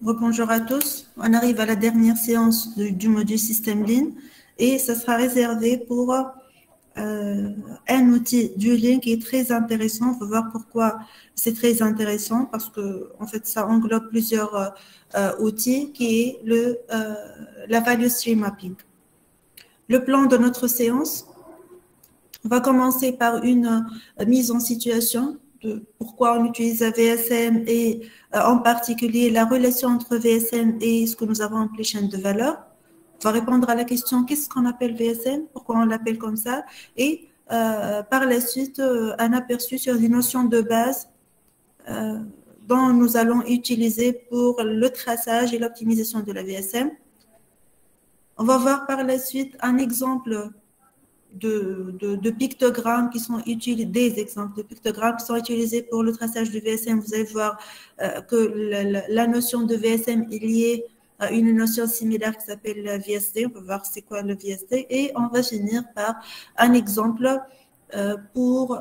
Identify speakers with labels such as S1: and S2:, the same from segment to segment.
S1: Bonjour à tous. On arrive à la dernière séance du module Système Lean et ça sera réservé pour un outil du Lean qui est très intéressant. On va voir pourquoi c'est très intéressant parce que en fait ça englobe plusieurs outils qui est la Value Stream Mapping. Le plan de notre séance, on va commencer par une mise en situation de pourquoi on utilise la VSM et en particulier la relation entre VSM et ce que nous avons appelé chaîne de valeur. On va répondre à la question qu'est-ce qu'on appelle VSM, pourquoi on l'appelle comme ça, et par la suite un aperçu sur les notions de base dont nous allons utiliser pour le traçage et l'optimisation de la VSM. On va voir par la suite un exemple de pictogrammes qui sont utilisés, des exemples de pictogrammes qui sont utilisés pour le traçage du VSM. Vous allez voir que la notion de VSM est liée à une notion similaire qui s'appelle la VSD. On va voir c'est quoi le VSD et on va finir par un exemple pour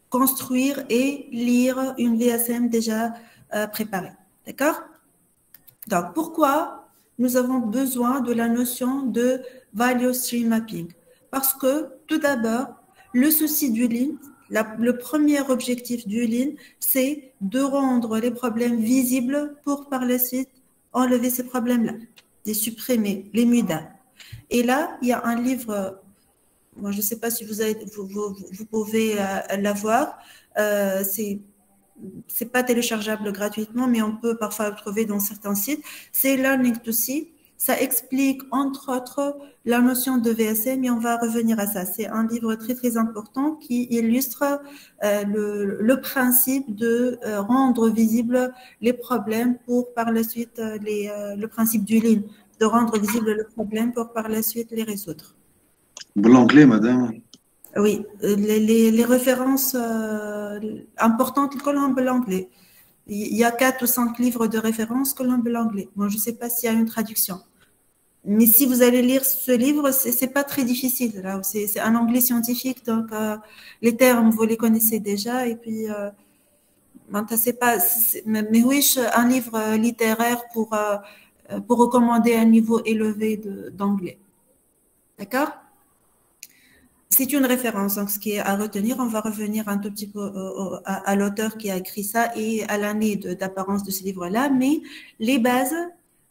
S1: construire et lire une VSM déjà préparée. D'accord? Donc, pourquoi nous avons besoin de la notion de Value Stream Mapping? Parce que, tout d'abord, le souci du Lean, le premier objectif du Lean, c'est de rendre les problèmes visibles pour par la suite enlever ces problèmes-là, les supprimer, les muda. Et là, il y a un livre, moi, je ne sais pas si vous pouvez l'avoir, c'est pas téléchargeable gratuitement, mais on peut parfois le trouver dans certains sites. C'est Learning to See. Ça explique, entre autres, la notion de VSM et on va revenir à ça. C'est un livre très, très important qui illustre le principe de rendre visibles les problèmes pour par la suite, le principe du Lean, de rendre visible le problème pour par la suite les résoudre.
S2: L'anglais, madame?
S1: Oui, les références importantes colombent l'anglais. Il y a 4 ou 5 livres de référence colombent l'anglais. Bon, je ne sais pas s'il y a une traduction. Mais si vous allez lire ce livre, c'est pas très difficile. C'est un anglais scientifique, donc les termes, vous les connaissez déjà. Et puis, c'est pas, mais oui, un livre littéraire pour recommander un niveau élevé d'anglais. D'accord? C'est une référence, donc ce qui est à retenir. On va revenir un tout petit peu à l'auteur qui a écrit ça et à l'année d'apparence de ce livre-là, mais les bases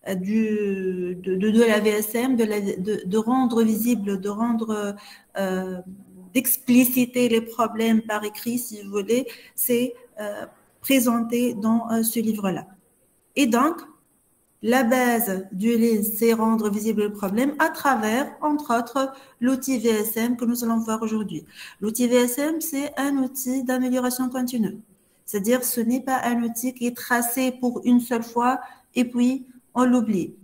S1: de la VSM, de rendre visible, de rendre, d'expliciter les problèmes par écrit, si vous voulez, c'est présenté dans ce livre-là. Et donc, la base du Lean, c'est rendre visible le problème à travers, entre autres, l'outil VSM que nous allons voir aujourd'hui. L'outil VSM, c'est un outil d'amélioration continue. C'est-à-dire, ce n'est pas un outil qui est tracé pour une seule fois et puis on l'oublie.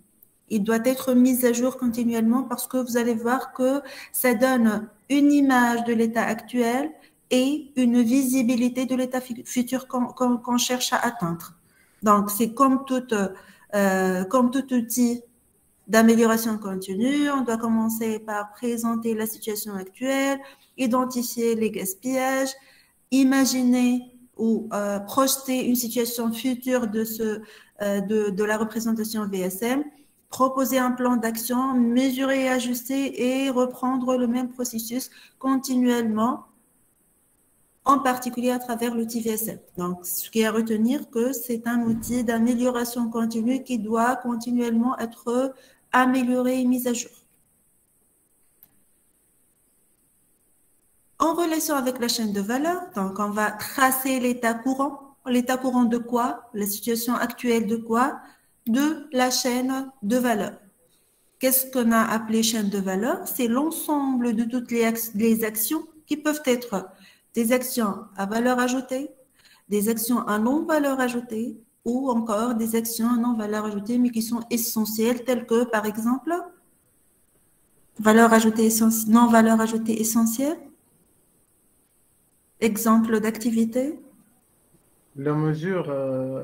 S1: Il doit être mis à jour continuellement parce que vous allez voir que ça donne une image de l'état actuel et une visibilité de l'état futur qu'on cherche à atteindre. Donc, c'est comme tout outil d'amélioration continue, on doit commencer par présenter la situation actuelle, identifier les gaspillages, imaginer ou projeter une situation future de la représentation VSM, proposer un plan d'action, mesurer et ajuster et reprendre le même processus continuellement, en particulier à travers l'outil VSM. Donc, ce qui est à retenir, que c'est un outil d'amélioration continue qui doit continuellement être amélioré et mis à jour. En relation avec la chaîne de valeur, donc on va tracer l'état courant. L'état courant de quoi? La situation actuelle de quoi? De la chaîne de valeur. Qu'est-ce qu'on a appelé chaîne de valeur? C'est l'ensemble de toutes les actions qui peuvent être des actions à valeur ajoutée, des actions à non-valeur ajoutée ou encore des actions à non-valeur ajoutée mais qui sont essentielles telles que par exemple valeur ajoutée non-valeur ajoutée essentielle. Exemple d'activité.
S3: La mesure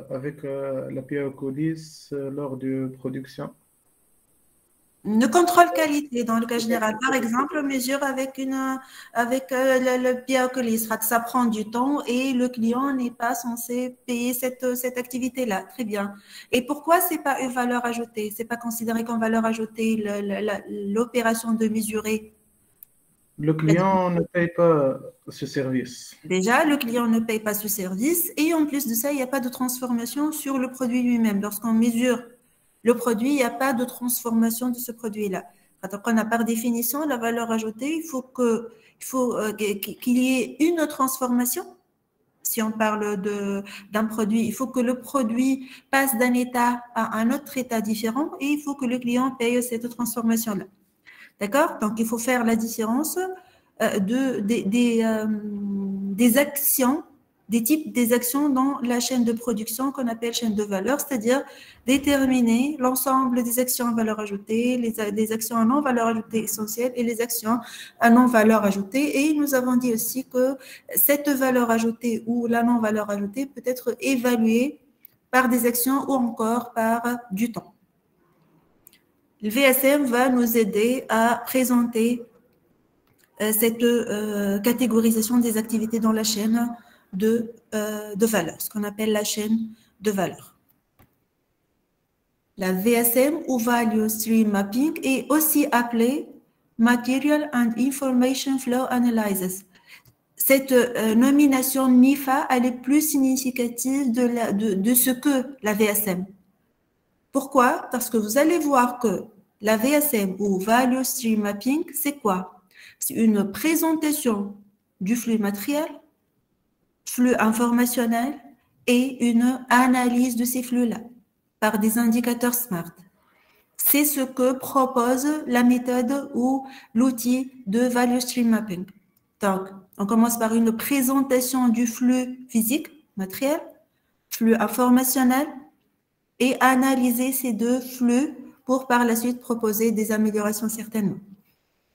S3: avec la PIA codis lors de production.
S1: Le contrôle qualité, dans le cas général, par exemple, mesure avec le biocolis, ça prend du temps et le client n'est pas censé payer cette activité-là. Très bien. Et pourquoi c'est pas une valeur ajoutée? C'est pas considéré comme valeur ajoutée l'opération de mesurer?
S3: Le client ne paye pas ce service.
S1: Déjà, le client ne paye pas ce service et en plus de ça, il n'y a pas de transformation sur le produit lui-même. Lorsqu'on mesure le produit, il n'y a pas de transformation de ce produit-là. Donc, on a par définition la valeur ajoutée. Il faut qu'il y ait une transformation. Si on parle d'un produit, il faut que le produit passe d'un état à un autre état différent et il faut que le client paye cette transformation-là. D'accord? Donc, il faut faire la différence des actions, des types des actions dans la chaîne de production qu'on appelle chaîne de valeur, c'est-à-dire déterminer l'ensemble des actions à valeur ajoutée, les actions à non-valeur ajoutée essentielles et les actions à non-valeur ajoutée. Et nous avons dit aussi que cette valeur ajoutée ou la non-valeur ajoutée peut être évaluée par des actions ou encore par du temps. Le VSM va nous aider à présenter cette catégorisation des activités dans la chaîne de valeur, ce qu'on appelle la chaîne de valeur. La VSM ou Value Stream Mapping est aussi appelée Material and Information Flow Analysis. Cette nomination MIFA, elle est plus significative de ce que la VSM. Pourquoi? Parce que vous allez voir que la VSM ou Value Stream Mapping, c'est quoi? C'est une présentation du flux matériel, flux informationnel et une analyse de ces flux-là par des indicateurs SMART. C'est ce que propose la méthode ou l'outil de Value Stream Mapping. Donc, on commence par une présentation du flux physique, matériel, flux informationnel, et analyser ces deux flux pour par la suite proposer des améliorations certainement.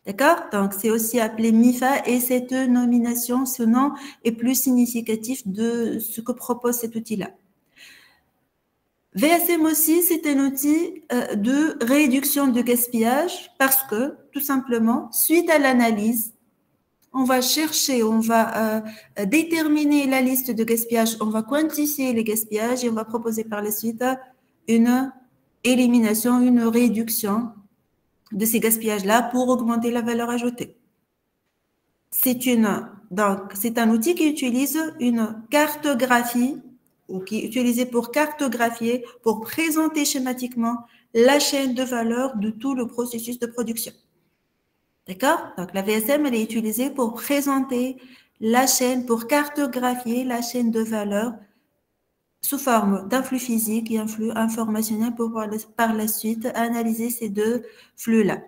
S1: D'accord? Donc, c'est aussi appelé MIFA et cette nomination, ce nom est plus significatif de ce que propose cet outil-là. VSM aussi, c'est un outil de réduction de gaspillage parce que, tout simplement, suite à l'analyse, on va chercher, on va déterminer la liste de gaspillage, on va quantifier les gaspillages et on va proposer par la suite une élimination, une réduction de ces gaspillages-là pour augmenter la valeur ajoutée. C'est un outil qui utilise une cartographie ou qui est utilisé pour cartographier, pour présenter schématiquement la chaîne de valeur de tout le processus de production. D'accord? Donc, la VSM, elle est utilisée pour présenter la chaîne, pour cartographier la chaîne de valeur sous forme d'un flux physique et un flux informationnel pour par la suite analyser ces deux flux-là.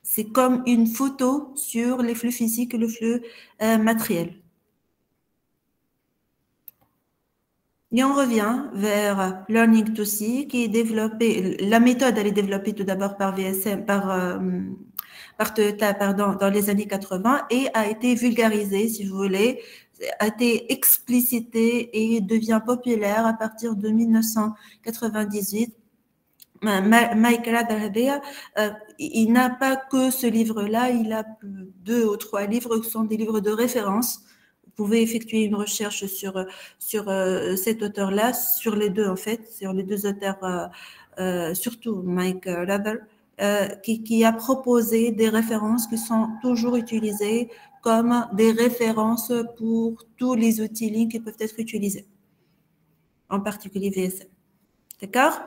S1: C'est comme une photo sur les flux physiques et le flux matériel. Et on revient vers Learning to See qui est développé, la méthode elle est développée tout d'abord par VSM, par Toyota, pardon, dans les années 80 et a été vulgarisée, si vous voulez, a été explicitée et devient populaire à partir de 1998. Mike Radarbea, il n'a pas que ce livre-là, il a 2 ou 3 livres qui sont des livres de référence. Vous pouvez effectuer une recherche sur cet auteur-là, sur les deux en fait, sur les deux auteurs, surtout Mike Radarbea, qui a proposé des références qui sont toujours utilisées comme des références pour tous les outils Lean qui peuvent être utilisés, en particulier VSM. D'accord?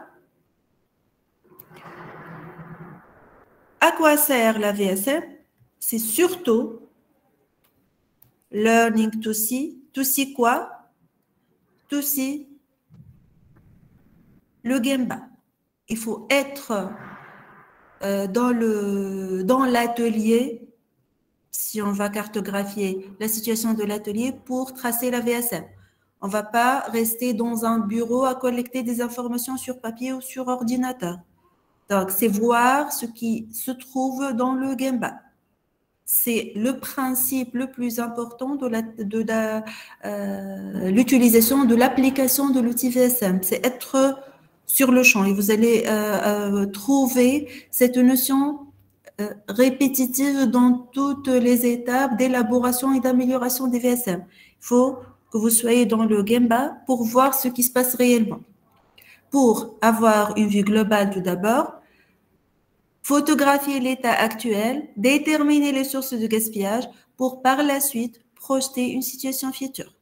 S1: À quoi sert la VSM? C'est surtout Learning to See. To see quoi? To see le Gemba. Il faut être dans l'atelier, si on va cartographier la situation de l'atelier pour tracer la VSM. On ne va pas rester dans un bureau à collecter des informations sur papier ou sur ordinateur. Donc, c'est voir ce qui se trouve dans le Gemba. C'est le principe le plus important de l'utilisation de l'application de l'outil VSM. C'est être sur le champ et vous allez trouver cette notion répétitive dans toutes les étapes d'élaboration et d'amélioration des VSM. Il faut que vous soyez dans le Gemba pour voir ce qui se passe réellement. Pour avoir une vue globale tout d'abord, photographier l'état actuel, déterminer les sources de gaspillage pour par la suite projeter une situation future.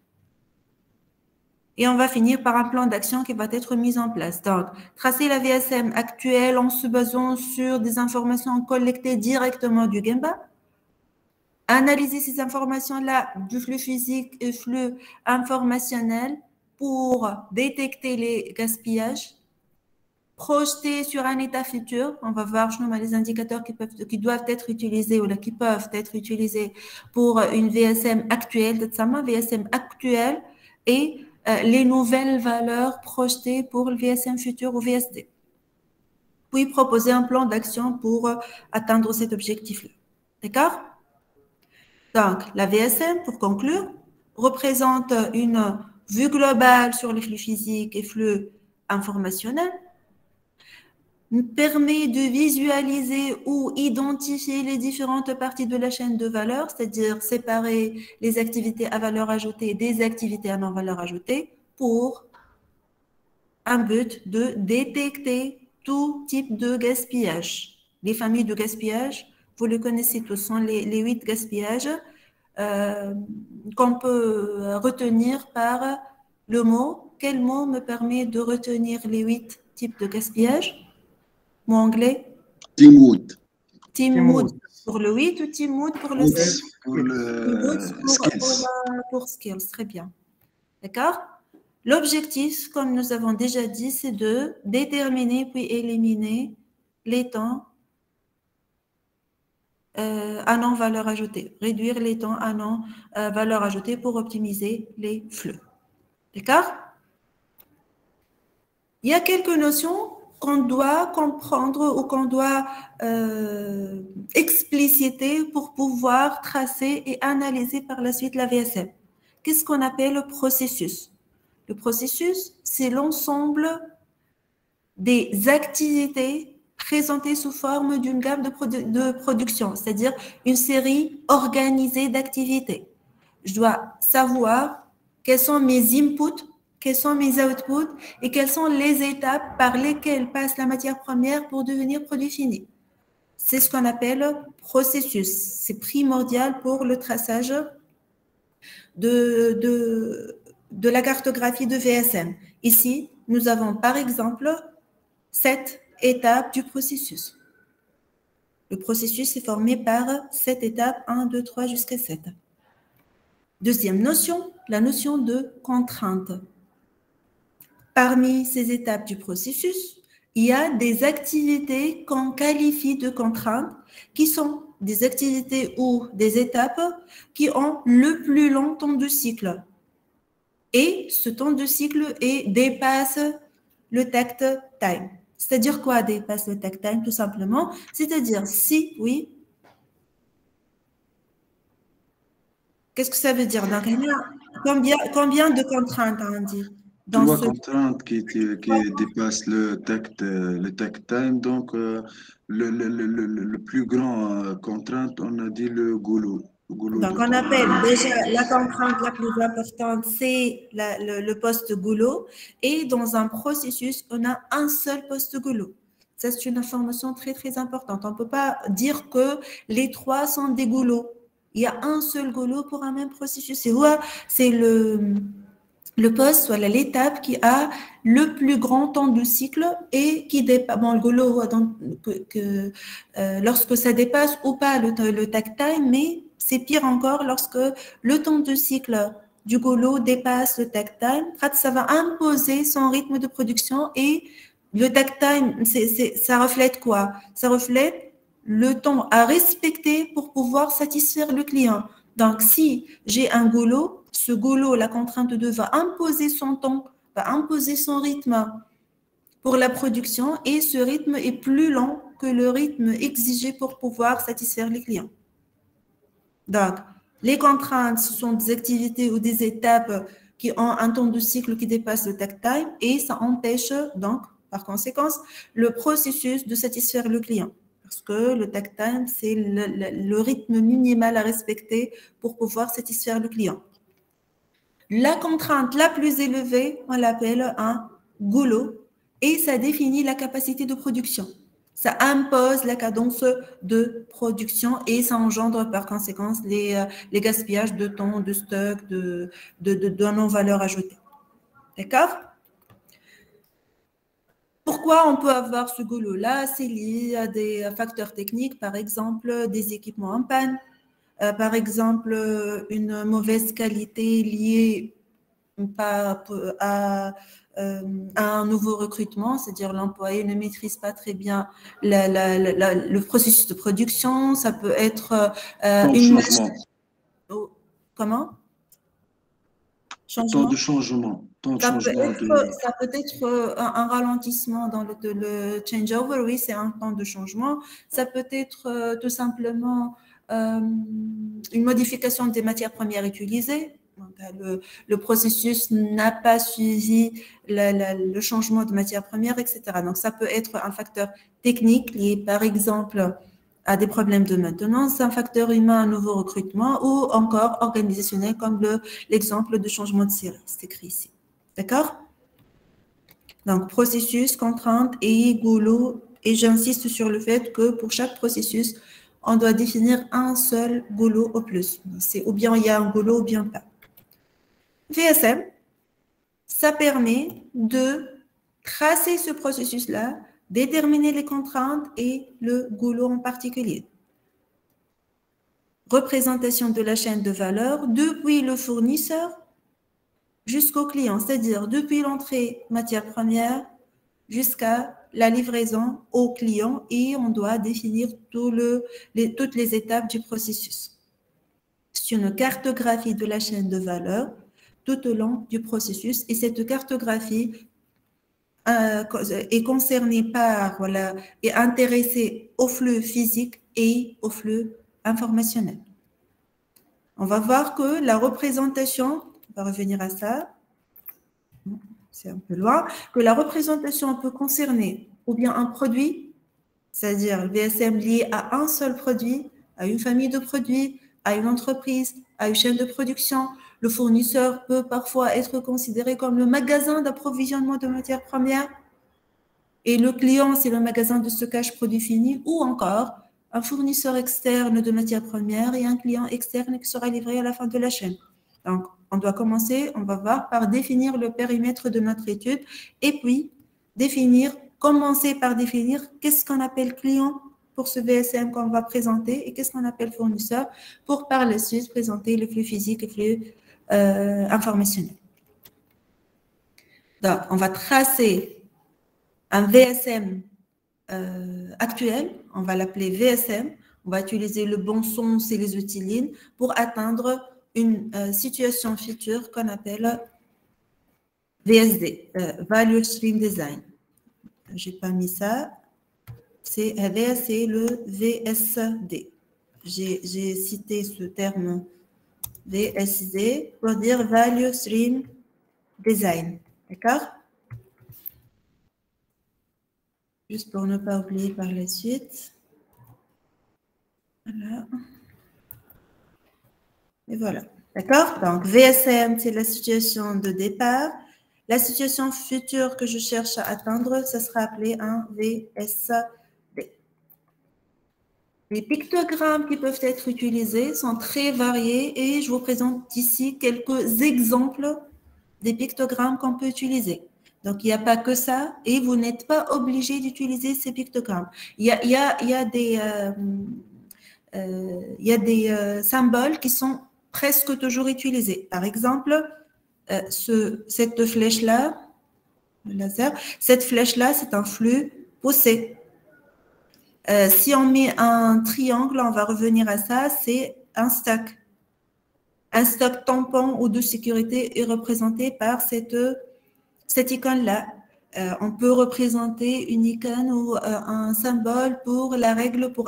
S1: Et on va finir par un plan d'action qui va être mis en place. Donc, tracer la VSM actuelle en se basant sur des informations collectées directement du Gemba. Analyser ces informations-là du flux physique et flux informationnel pour détecter les gaspillages. Projeter sur un état futur. On va voir les indicateurs qui doivent être utilisés ou là, qui peuvent être utilisés pour une VSM actuelle, VSM actuelle et les nouvelles valeurs projetées pour le VSM futur ou VSD. Puis proposer un plan d'action pour atteindre cet objectif-là. D'accord? Donc, la VSM, pour conclure, représente une vue globale sur les flux physiques et flux informationnels, permet de visualiser ou identifier les différentes parties de la chaîne de valeur, c'est-à-dire séparer les activités à valeur ajoutée des activités à non-valeur ajoutée pour un but de détecter tout type de gaspillage. Les familles de gaspillage, vous les connaissez tous, sont les 8 gaspillages qu'on peut retenir par le mot. Quel mot me permet de retenir les 8 types de gaspillage? Mot anglais?
S2: Teamwood.
S1: Teamwood pour le 8 ou Teamwood pour le 7?
S2: Pour le skills.
S1: Pour skills, très bien. D'accord? L'objectif, comme nous avons déjà dit, c'est de déterminer puis éliminer les temps à non-valeur ajoutée. Réduire les temps à non-valeur ajoutée pour optimiser les flux. D'accord? Il y a quelques notions qu'on doit comprendre ou qu'on doit expliciter pour pouvoir tracer et analyser par la suite la VSM. Qu'est-ce qu'on appelle le processus? Le processus, c'est l'ensemble des activités présentées sous forme d'une gamme de production, c'est-à-dire une série organisée d'activités. Je dois savoir quels sont mes inputs, quels sont mes outputs et quelles sont les étapes par lesquelles passe la matière première pour devenir produit fini. C'est ce qu'on appelle processus. C'est primordial pour le traçage de la cartographie de VSM. Ici, nous avons par exemple 7 étapes du processus. Le processus est formé par 7 étapes, 1, 2, 3 jusqu'à 7. Deuxième notion, la notion de contrainte. Parmi ces étapes du processus, il y a des activités qu'on qualifie de contraintes qui sont des activités ou des étapes qui ont le plus long temps de cycle. Et ce temps de cycle dépasse le takt time. C'est-à-dire quoi dépasse le takt time? Tout simplement, c'est-à-dire si, oui. Qu'est-ce que ça veut dire? Donc, combien de contraintes on dit?
S2: 3 contraintes qui dépassent le takt time. Donc, le plus grand contrainte, on a dit le goulot.
S1: Donc, on appelle déjà la contrainte la plus importante, c'est le poste goulot. Et dans un processus, on a un seul poste goulot. Ça, c'est une information très, très importante. On ne peut pas dire que les 3 sont des goulots. Il y a un seul goulot pour un même processus. C'est le poste, voilà, l'étape qui a le plus grand temps de cycle et qui dépasse, bon, le goulot, donc, lorsque ça dépasse ou pas le takt time, mais c'est pire encore lorsque le temps de cycle du goulot dépasse le takt time. Ça va imposer son rythme de production et le takt time, ça reflète quoi? Ça reflète le temps à respecter pour pouvoir satisfaire le client. Donc, si j'ai un goulot, ce goulot, la contrainte 2 va imposer son temps, va imposer son rythme pour la production et ce rythme est plus lent que le rythme exigé pour pouvoir satisfaire les clients. Donc, les contraintes, ce sont des activités ou des étapes qui ont un temps de cycle qui dépasse le takt time et ça empêche donc par conséquent, le processus de satisfaire le client. Parce que le takt time, c'est le rythme minimal à respecter pour pouvoir satisfaire le client. La contrainte la plus élevée, on l'appelle un goulot et ça définit la capacité de production. Ça impose la cadence de production et ça engendre par conséquent les gaspillages de temps, de stock, de non-valeur ajoutée. D'accord? Pourquoi on peut avoir ce goulot-là? C'est lié à des facteurs techniques, par exemple des équipements en panne, par exemple une mauvaise qualité liée à un nouveau recrutement, c'est-à-dire l'employé ne maîtrise pas très bien le processus de production, ça peut être
S2: changement.
S1: Comment?
S2: Temps de changement.
S1: Ça peut être un ralentissement dans le changeover, oui, c'est un temps de changement. Ça peut être tout simplement une modification des matières premières utilisées. Le processus n'a pas suivi le changement de matières premières, etc. Donc, ça peut être un facteur technique lié, par exemple, à des problèmes de maintenance, un facteur humain, un nouveau recrutement, ou encore organisationnel, comme l'exemple de changement de série. C'est écrit ici. D'accord? Donc, processus, contrainte et goulot. Et j'insiste sur le fait que pour chaque processus, on doit définir un seul goulot au plus. C'est ou bien il y a un goulot ou bien pas. VSM, ça permet de tracer ce processus-là, déterminer les contraintes et le goulot en particulier. Représentation de la chaîne de valeur depuis le fournisseur jusqu'au client, c'est-à-dire depuis l'entrée matière première jusqu'à la livraison au client et on doit définir toutes les étapes du processus. C'est une cartographie de la chaîne de valeur tout au long du processus et cette cartographie est concernée par, est intéressée au flux physique et au flux informationnel. On va voir que la représentation, on va revenir à ça, c'est un peu loin, que la représentation peut concerner ou bien un produit, c'est-à-dire le VSM lié à un seul produit, à une famille de produits, à une entreprise, à une chaîne de production. Le fournisseur peut parfois être considéré comme le magasin d'approvisionnement de matières premières et le client, c'est le magasin de stockage produits finis ou encore un fournisseur externe de matières premières et un client externe qui sera livré à la fin de la chaîne. Donc, on doit commencer, on va voir, par définir le périmètre de notre étude et puis commencer par définir qu'est-ce qu'on appelle client pour ce VSM qu'on va présenter et qu'est-ce qu'on appelle fournisseur pour par la suite présenter le flux physique et le flux informationnel. Donc, on va tracer un VSM actuel, on va l'appeler VSM, on va utiliser le bon sens et les outils Lean pour atteindre une situation future qu'on appelle VSD, Value Stream Design. Je n'ai pas mis ça. C'est le VSD. J'ai cité ce terme VSD pour dire Value Stream Design. D'accord? Juste pour ne pas oublier par la suite. Voilà. Et voilà. D'accord? Donc, VSM, c'est la situation de départ. La situation future que je cherche à atteindre, ça sera appelé un VSD. Les pictogrammes qui peuvent être utilisés sont très variés et je vous présente ici quelques exemples des pictogrammes qu'on peut utiliser. Donc, il n'y a pas que ça et vous n'êtes pas obligé d'utiliser ces pictogrammes. Il y a des symboles qui sont presque toujours utilisés. Par exemple, cette flèche-là, le laser, cette flèche-là, c'est un flux poussé. Si on met un triangle, on va revenir à ça, c'est un stock. Un stock tampon ou de sécurité est représenté par cette icône-là. On peut représenter une icône ou un symbole pour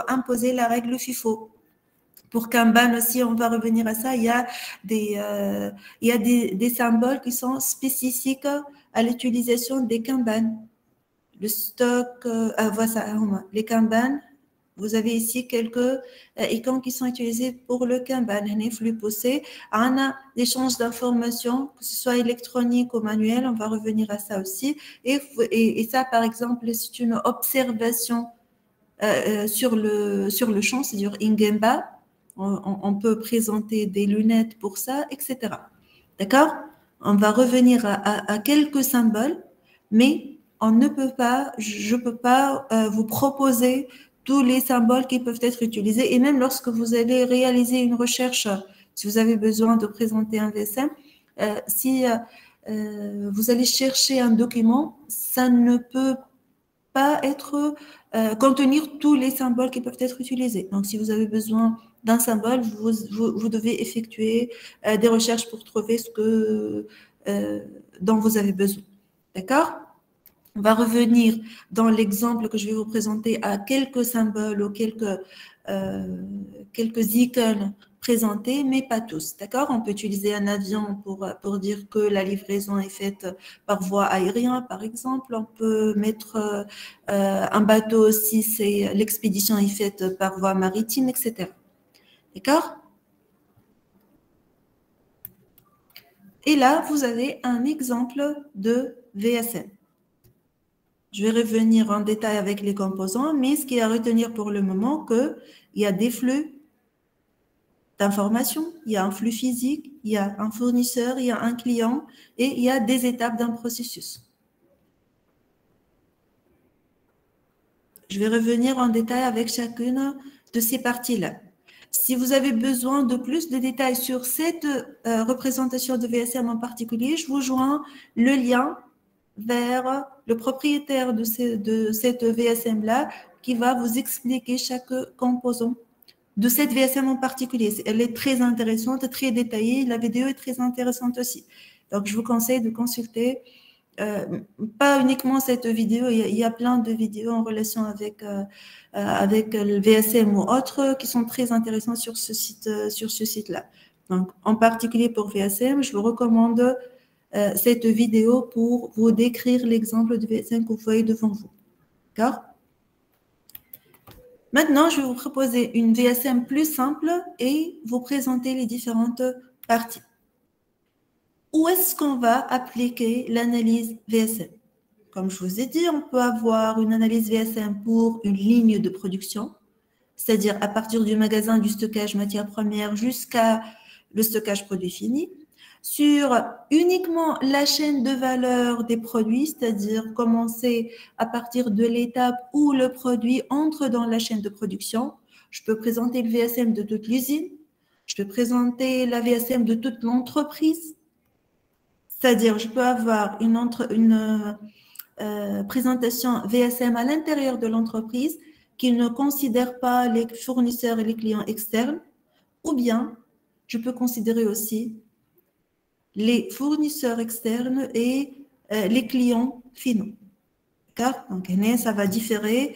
S1: imposer la règle FIFO. Pour Kanban aussi, on va revenir à ça, il y a des symboles qui sont spécifiques à l'utilisation des Kanban. le stock, voilà, les Kanban. Vous avez ici quelques icônes qui sont utilisées pour le Kanban. Flux poussé. On a l'échange d'informations, que ce soit électronique ou manuel. On va revenir à ça aussi. Et ça, par exemple, c'est une observation sur le champ, c'est-à-dire in Gemba. On peut présenter des lunettes pour ça, etc. D'accord? On va revenir à quelques symboles, mais on ne peut pas, je ne peux pas vous proposer tous les symboles qui peuvent être utilisés. Et même lorsque vous allez réaliser une recherche, si vous avez besoin de présenter un VSM, si vous allez chercher un document, ça ne peut pas être contenir tous les symboles qui peuvent être utilisés. Donc, si vous avez besoin d'un symbole, vous devez effectuer des recherches pour trouver ce dont vous avez besoin. D'accord? On va revenir dans l'exemple que je vais vous présenter à quelques symboles ou quelques icônes présentés, mais pas tous. D'accord? On peut utiliser un avion pour dire que la livraison est faite par voie aérienne, par exemple. On peut mettre un bateau si l'expédition est faite par voie maritime, etc. D'accord? Et là, vous avez un exemple de VSM. Je vais revenir en détail avec les composants, mais ce qu'il y a à retenir pour le moment, qu'il y a des flux d'informations, il y a un flux physique, il y a un fournisseur, il y a un client et il y a des étapes d'un processus. Je vais revenir en détail avec chacune de ces parties-là. Si vous avez besoin de plus de détails sur cette représentation de VSM en particulier, je vous joins le lien vers le propriétaire de cette VSM-là qui va vous expliquer chaque composant de cette VSM en particulier. Elle est très intéressante, très détaillée. La vidéo est très intéressante aussi. Donc, je vous conseille de consulter pas uniquement cette vidéo, il y a plein de vidéos en relation avec le VSM ou autres qui sont très intéressantes sur ce site-là. Donc, en particulier pour VSM, je vous recommande cette vidéo pour vous décrire l'exemple de VSM que vous voyez devant vous. D'accord? Maintenant, je vais vous proposer une VSM plus simple et vous présenter les différentes parties. Où est-ce qu'on va appliquer l'analyse VSM? Comme je vous ai dit, on peut avoir une analyse VSM pour une ligne de production, c'est-à-dire à partir du magasin du stockage matières premières jusqu'à le stockage produit fini, sur uniquement la chaîne de valeur des produits, c'est-à-dire commencer à partir de l'étape où le produit entre dans la chaîne de production. Je peux présenter le VSM de toute l'usine, je peux présenter la VSM de toute l'entreprise, c'est-à-dire je peux avoir une présentation VSM à l'intérieur de l'entreprise qui ne considère pas les fournisseurs et les clients externes, ou bien je peux considérer aussi les fournisseurs externes et les clients finaux. D'accord? Donc, ça va différer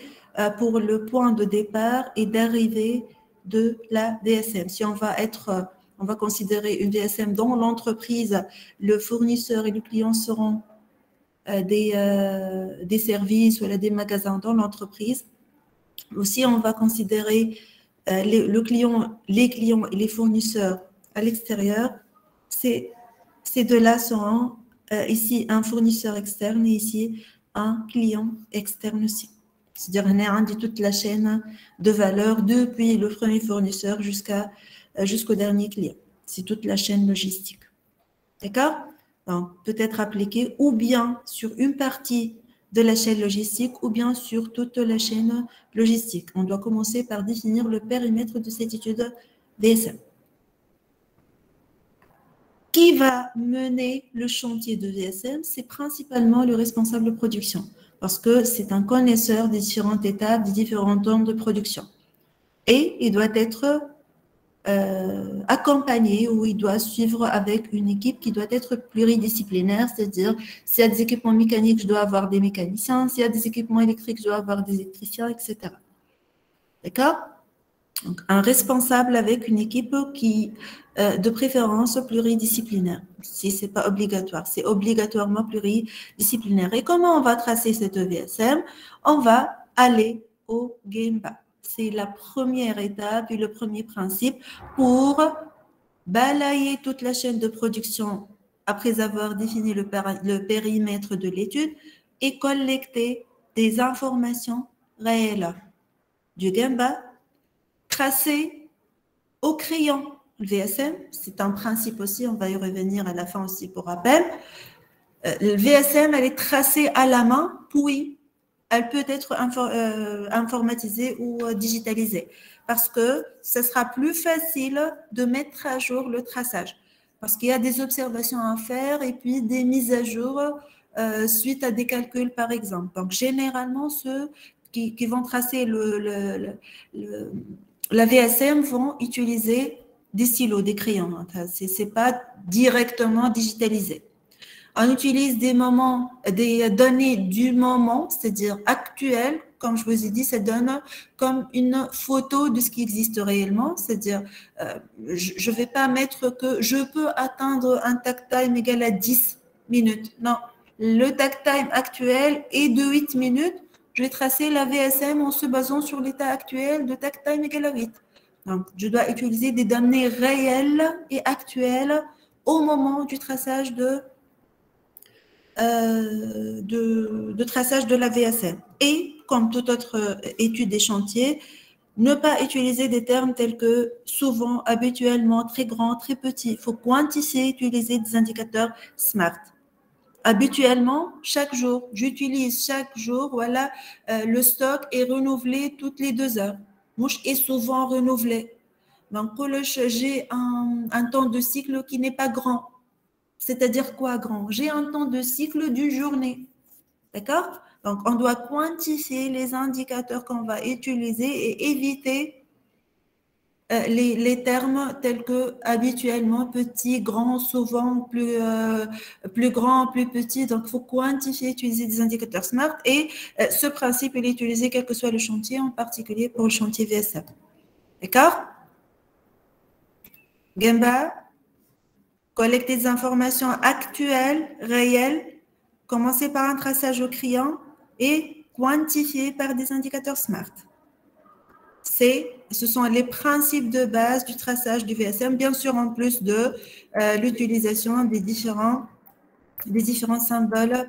S1: pour le point de départ et d'arrivée de la VSM. Si on va considérer une VSM dans l'entreprise, le fournisseur et le client seront des services ou des magasins dans l'entreprise. Aussi, on va considérer les clients et les fournisseurs à l'extérieur. Ces deux-là seront ici un fournisseur externe et ici un client externe aussi. C'est-à-dire on dit toute la chaîne de valeur depuis le premier fournisseur jusqu'au dernier client. C'est toute la chaîne logistique. D'accord? Donc, peut être appliqué ou bien sur une partie de la chaîne logistique ou bien sur toute la chaîne logistique. On doit commencer par définir le périmètre de cette étude VSM. Qui va mener le chantier de VSM? C'est principalement le responsable de production parce que c'est un connaisseur des différentes étapes, des différents temps de production. Et il doit être accompagné ou il doit suivre avec une équipe qui doit être pluridisciplinaire, c'est-à-dire s'il y a des équipements mécaniques, je dois avoir des mécaniciens, s'il y a des équipements électriques, je dois avoir des électriciens, etc. D'accord? Donc, un responsable avec une équipe qui, de préférence pluridisciplinaire. Si ce n'est pas obligatoire, c'est obligatoirement pluridisciplinaire. Et comment on va tracer cette VSM? On va aller au Gemba. C'est la première étape et le premier principe pour balayer toute la chaîne de production après avoir défini le périmètre de l'étude et collecter des informations réelles du Gemba tracées au crayon. Le VSM, c'est un principe aussi, on va y revenir à la fin aussi pour rappel. Le VSM, elle est tracée à la main, puis elle peut être informatisée ou digitalisée parce que ce sera plus facile de mettre à jour le traçage parce qu'il y a des observations à faire et puis des mises à jour suite à des calculs par exemple. Donc généralement ceux qui vont tracer la VSM vont utiliser des stylos, des crayons. Ce n'est pas directement digitalisé. On utilise des données du moment, c'est-à-dire actuelles. Comme je vous ai dit, ça donne comme une photo de ce qui existe réellement. C'est-à-dire, je ne vais pas mettre que je peux atteindre un takt time égal à 10 minutes. Non, le takt time actuel est de 8 minutes. Je vais tracer la VSM en se basant sur l'état actuel de takt time égal à 8. Donc, je dois utiliser des données réelles et actuelles au moment du traçage de traçage de la VSM. Et, comme toute autre étude des chantiers, ne pas utiliser des termes tels que souvent, habituellement, très grand, très petit. Il faut quantifier, utiliser des indicateurs SMART. Habituellement, chaque jour, j'utilise chaque jour, voilà, le stock est renouvelé toutes les 2 heures. Mouche est souvent renouvelé. Donc, j'ai un temps de cycle qui n'est pas grand. C'est-à-dire quoi grand? J'ai un temps de cycle d'une journée. D'accord? Donc, on doit quantifier les indicateurs qu'on va utiliser et éviter les termes tels que habituellement petit, grand, souvent plus grand, plus petit. Donc, il faut quantifier, utiliser des indicateurs SMART et ce principe, il est utilisé quel que soit le chantier, en particulier pour le chantier VSM. D'accord? Gemba? Collecter des informations actuelles, réelles, commencer par un traçage au crayon et quantifier par des indicateurs SMART. Ce sont les principes de base du traçage du VSM, bien sûr en plus de l'utilisation des différents symboles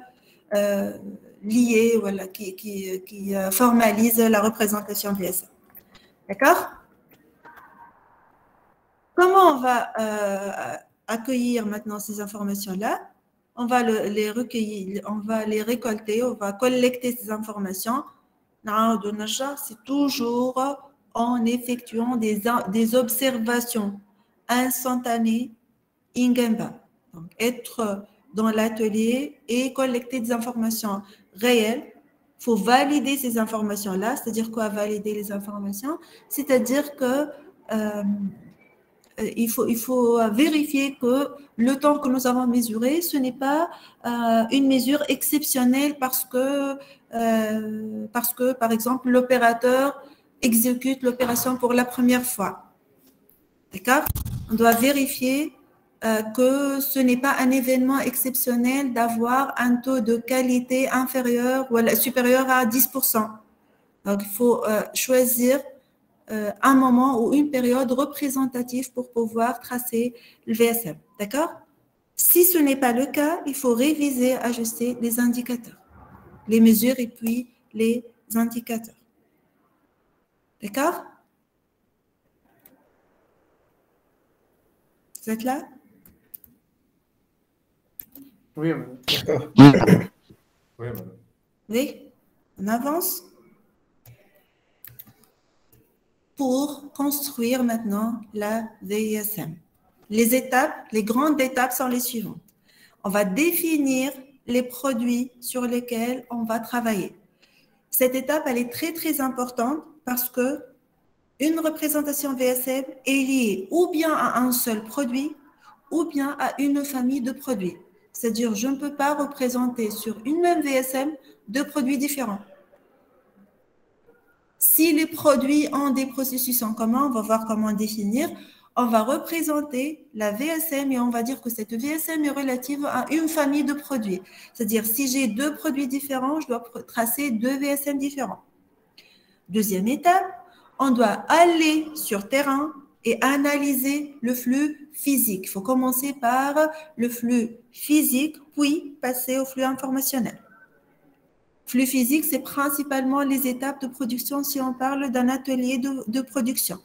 S1: liés, voilà, qui formalisent la représentation VSM. D'accord? Comment on va accueillir maintenant ces informations-là? On va les recueillir, on va les récolter, on va collecter ces informations. C'est toujours en effectuant des observations instantanées in Gemba. Donc, être dans l'atelier et collecter des informations réelles. Il faut valider ces informations-là. C'est-à-dire quoi, valider les informations? C'est-à-dire que il faut vérifier que le temps que nous avons mesuré, ce n'est pas une mesure exceptionnelle parce que, par exemple, l'opérateur exécute l'opération pour la première fois. D'accord? On doit vérifier que ce n'est pas un événement exceptionnel d'avoir un taux de qualité inférieur ou supérieur à 10%. Donc, il faut choisir un moment ou une période représentative pour pouvoir tracer le VSM. D'accord? Si ce n'est pas le cas, il faut réviser, ajuster les indicateurs, les mesures et puis les indicateurs. D'accord? Vous êtes là?
S3: Oui, madame.
S4: Oui, madame.
S1: Oui? On avance? Pour construire maintenant la VSM. Les étapes, les grandes étapes sont les suivantes. On va définir les produits sur lesquels on va travailler. Cette étape, elle est très, très importante parce que une représentation VSM est liée ou bien à un seul produit ou bien à une famille de produits. C'est-à-dire, je ne peux pas représenter sur une même VSM deux produits différents. Si les produits ont des processus en commun, on va voir comment définir. On va représenter la VSM et on va dire que cette VSM est relative à une famille de produits. C'est-à-dire, si j'ai deux produits différents, je dois tracer deux VSM différents. Deuxième étape, on doit aller sur terrain et analyser le flux physique. Il faut commencer par le flux physique, puis passer au flux informationnel. Flux physique, c'est principalement les étapes de production si on parle d'un atelier de production.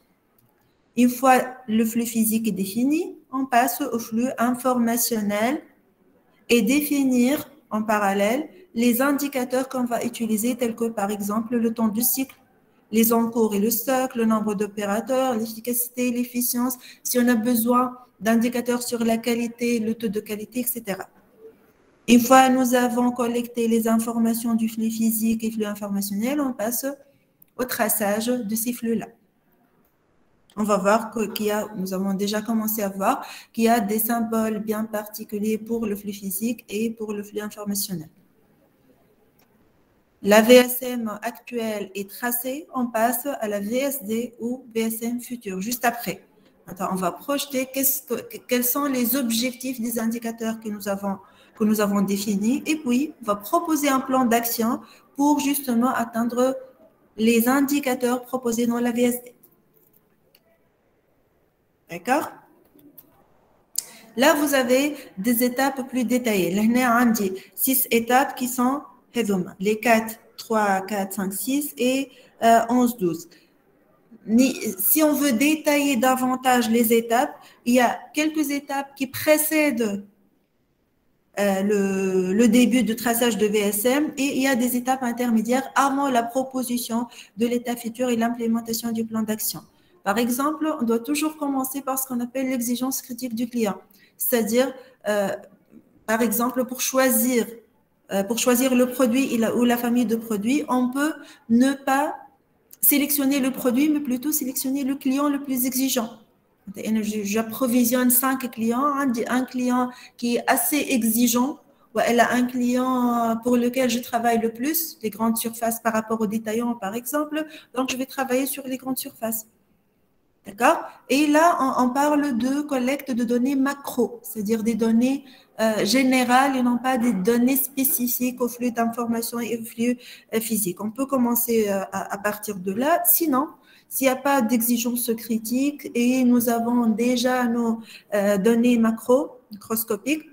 S1: Une fois le flux physique est défini, on passe au flux informationnel et définir en parallèle les indicateurs qu'on va utiliser, tels que par exemple le temps du cycle, les encours et le stock, le nombre d'opérateurs, l'efficacité, l'efficience, si on a besoin d'indicateurs sur la qualité, le taux de qualité, etc. Une fois nous avons collecté les informations du flux physique et flux informationnel, on passe au traçage de ces flux-là. On va voir nous avons déjà commencé à voir qu'il y a des symboles bien particuliers pour le flux physique et pour le flux informationnel. La VSM actuelle est tracée, on passe à la VSD ou VSM future, juste après. Attends, on va projeter quels sont les objectifs des indicateurs que nous avons définis et puis on va proposer un plan d'action pour justement atteindre les indicateurs proposés dans la VSD. D'accord? Là, vous avez des étapes plus détaillées. Là, on a 6 étapes qui sont les 4, 3, 4, 5, 6 et 11, 12. Si on veut détailler davantage les étapes, il y a quelques étapes qui précèdent le début du traçage de VSM et il y a des étapes intermédiaires avant la proposition de l'étape future et l'implémentation du plan d'action. Par exemple, on doit toujours commencer par ce qu'on appelle l'exigence critique du client. C'est-à-dire, par exemple, pour choisir le produit ou la famille de produits, on peut ne pas sélectionner le produit, mais plutôt sélectionner le client le plus exigeant. J'approvisionne 5 clients, un client qui est assez exigeant, ou elle a un client pour lequel je travaille le plus, les grandes surfaces par rapport aux détaillants, par exemple, donc je vais travailler sur les grandes surfaces. D'accord? Et là, on parle de collecte de données macro, c'est-à-dire des données générales et non pas des données spécifiques au flux d'informations et au flux physique. On peut commencer à partir de là. Sinon, s'il n'y a pas d'exigence critique et nous avons déjà nos données macroscopiques,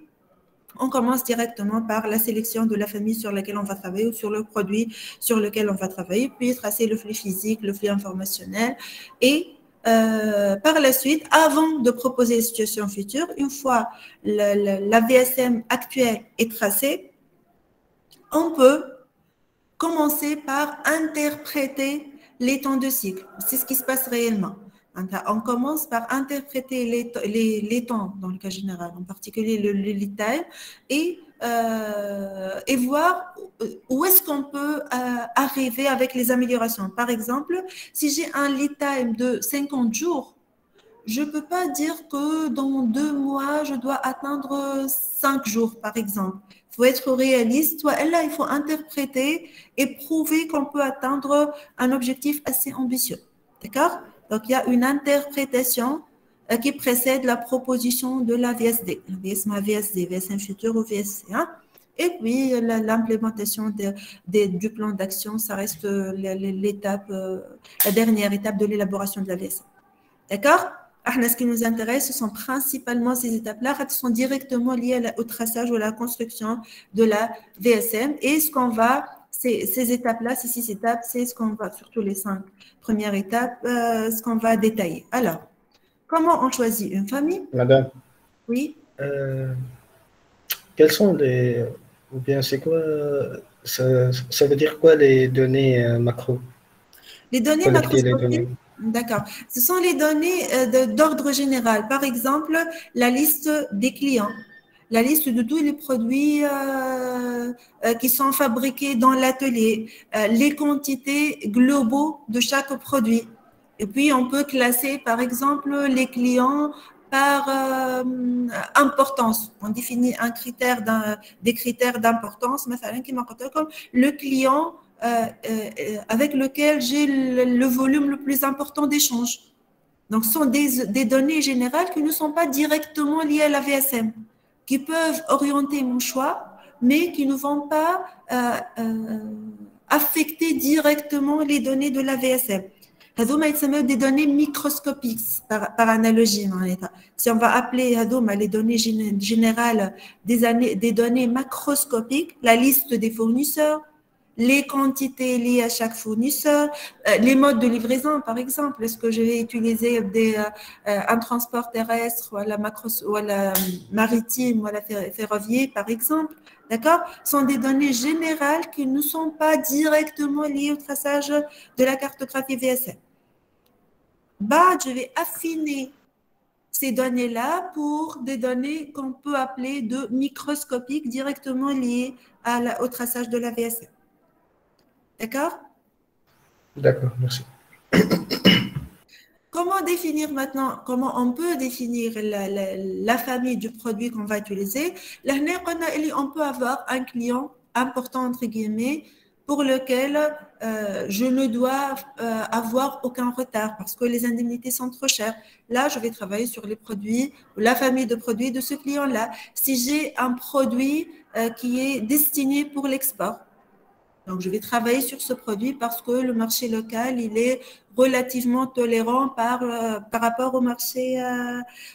S1: on commence directement par la sélection de la famille sur laquelle on va travailler ou sur le produit sur lequel on va travailler, puis tracer le flux physique, le flux informationnel et par la suite, avant de proposer les situations futures, une fois la VSM actuelle est tracée, on peut commencer par interpréter les temps de cycle. C'est ce qui se passe réellement. On commence par interpréter les temps, dans le cas général, en particulier le lead time, et voir où est-ce qu'on peut arriver avec les améliorations. Par exemple, si j'ai un lead time de 50 jours, je ne peux pas dire que dans 2 mois, je dois atteindre 5 jours, par exemple. Il faut être réaliste. Là, il faut interpréter et prouver qu'on peut atteindre un objectif assez ambitieux. D'accord? Donc, il y a une interprétation qui précède la proposition de la VSD. La VSD, VSM futur ou VSC. Hein? Et puis, l'implémentation du plan d'action, ça reste l'étape, la dernière étape de l'élaboration de la VSM. D'accord? Ce qui nous intéresse, ce sont principalement ces étapes-là, qui sont directement liées au traçage ou à la construction de la VSM. Et ce qu'on va, ces étapes-là, ces 6 étapes, c'est ce qu'on va, surtout les 5 premières étapes, ce qu'on va détailler. Alors, comment on choisit une famille?
S5: Madame.
S1: Oui.
S5: Quels sont les, ou bien c'est quoi, ça veut dire quoi les données macro?
S1: Les données macroscopiques. D'accord. Ce sont les données d'ordre général. Par exemple, la liste des clients, la liste de tous les produits qui sont fabriqués dans l'atelier, les quantités globaux de chaque produit. Et puis, on peut classer, par exemple, les clients par importance. On définit des critères d'importance, comme le client avec lequel j'ai le volume le plus important d'échanges. Donc, ce sont des données générales qui ne sont pas directement liées à la VSM, qui peuvent orienter mon choix, mais qui ne vont pas affecter directement les données de la VSM. Des données microscopiques par analogie. Si on va appeler les données générales des données macroscopiques, la liste des fournisseurs, les quantités liées à chaque fournisseur, les modes de livraison, par exemple. Est-ce que je vais utiliser un transport terrestre ou à la maritime ou à la ferroviaire, par exemple? D'accord? Ce sont des données générales qui ne sont pas directement liées au traçage de la cartographie VSM. Je vais affiner ces données-là pour des données qu'on peut appeler de microscopiques directement liées au traçage de la VSM. D'accord?
S5: D'accord, merci.
S1: Comment on peut définir la famille du produit qu'on va utiliser? Là, on peut avoir un client important, entre guillemets, pour lequel je ne dois avoir aucun retard parce que les indemnités sont trop chères. Là, je vais travailler sur les produits, la famille de produits de ce client-là. Si j'ai un produit qui est destiné pour l'export, donc, je vais travailler sur ce produit parce que le marché local, il est relativement tolérant par rapport au marché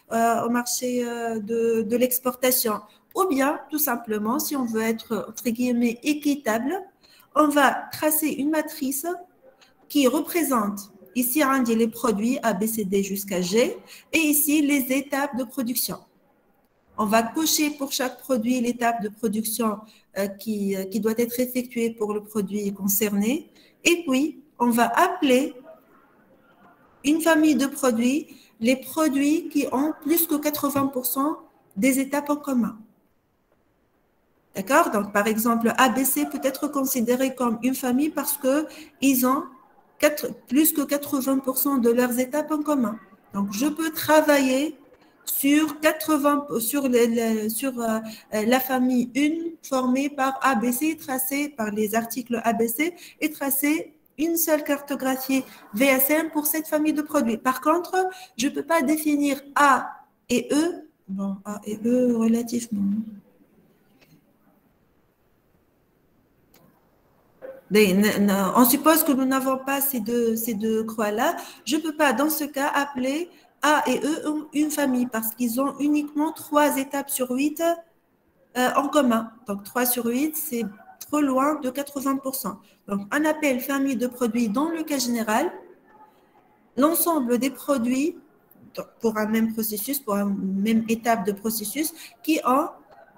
S1: de l'exportation. Ou bien, tout simplement, si on veut être, entre guillemets, équitable, on va tracer une matrice qui représente ici les produits A, B, C, D jusqu'à G et ici les étapes de production. On va cocher pour chaque produit l'étape de production qui doit être effectuée pour le produit concerné. Et puis, on va appeler une famille de produits les produits qui ont plus que 80% des étapes en commun. D'accord? Donc, par exemple, ABC peut être considéré comme une famille parce qu'ils ont plus que 80% de leurs étapes en commun. Donc, je peux travailler sur la famille 1 formée par ABC, tracée par les articles ABC et tracée une seule cartographie VSM pour cette famille de produits. Par contre, je ne peux pas définir A et E. Bon, A et E relativement. On suppose que nous n'avons pas ces deux croix-là. Je ne peux pas, dans ce cas, appeler A et E une famille parce qu'ils ont uniquement 3 étapes sur 8 en commun. Donc, 3 sur 8, c'est trop loin de 80%. Donc, on appelle famille de produits dans le cas général l'ensemble des produits pour un même processus, pour une même étape de processus qui ont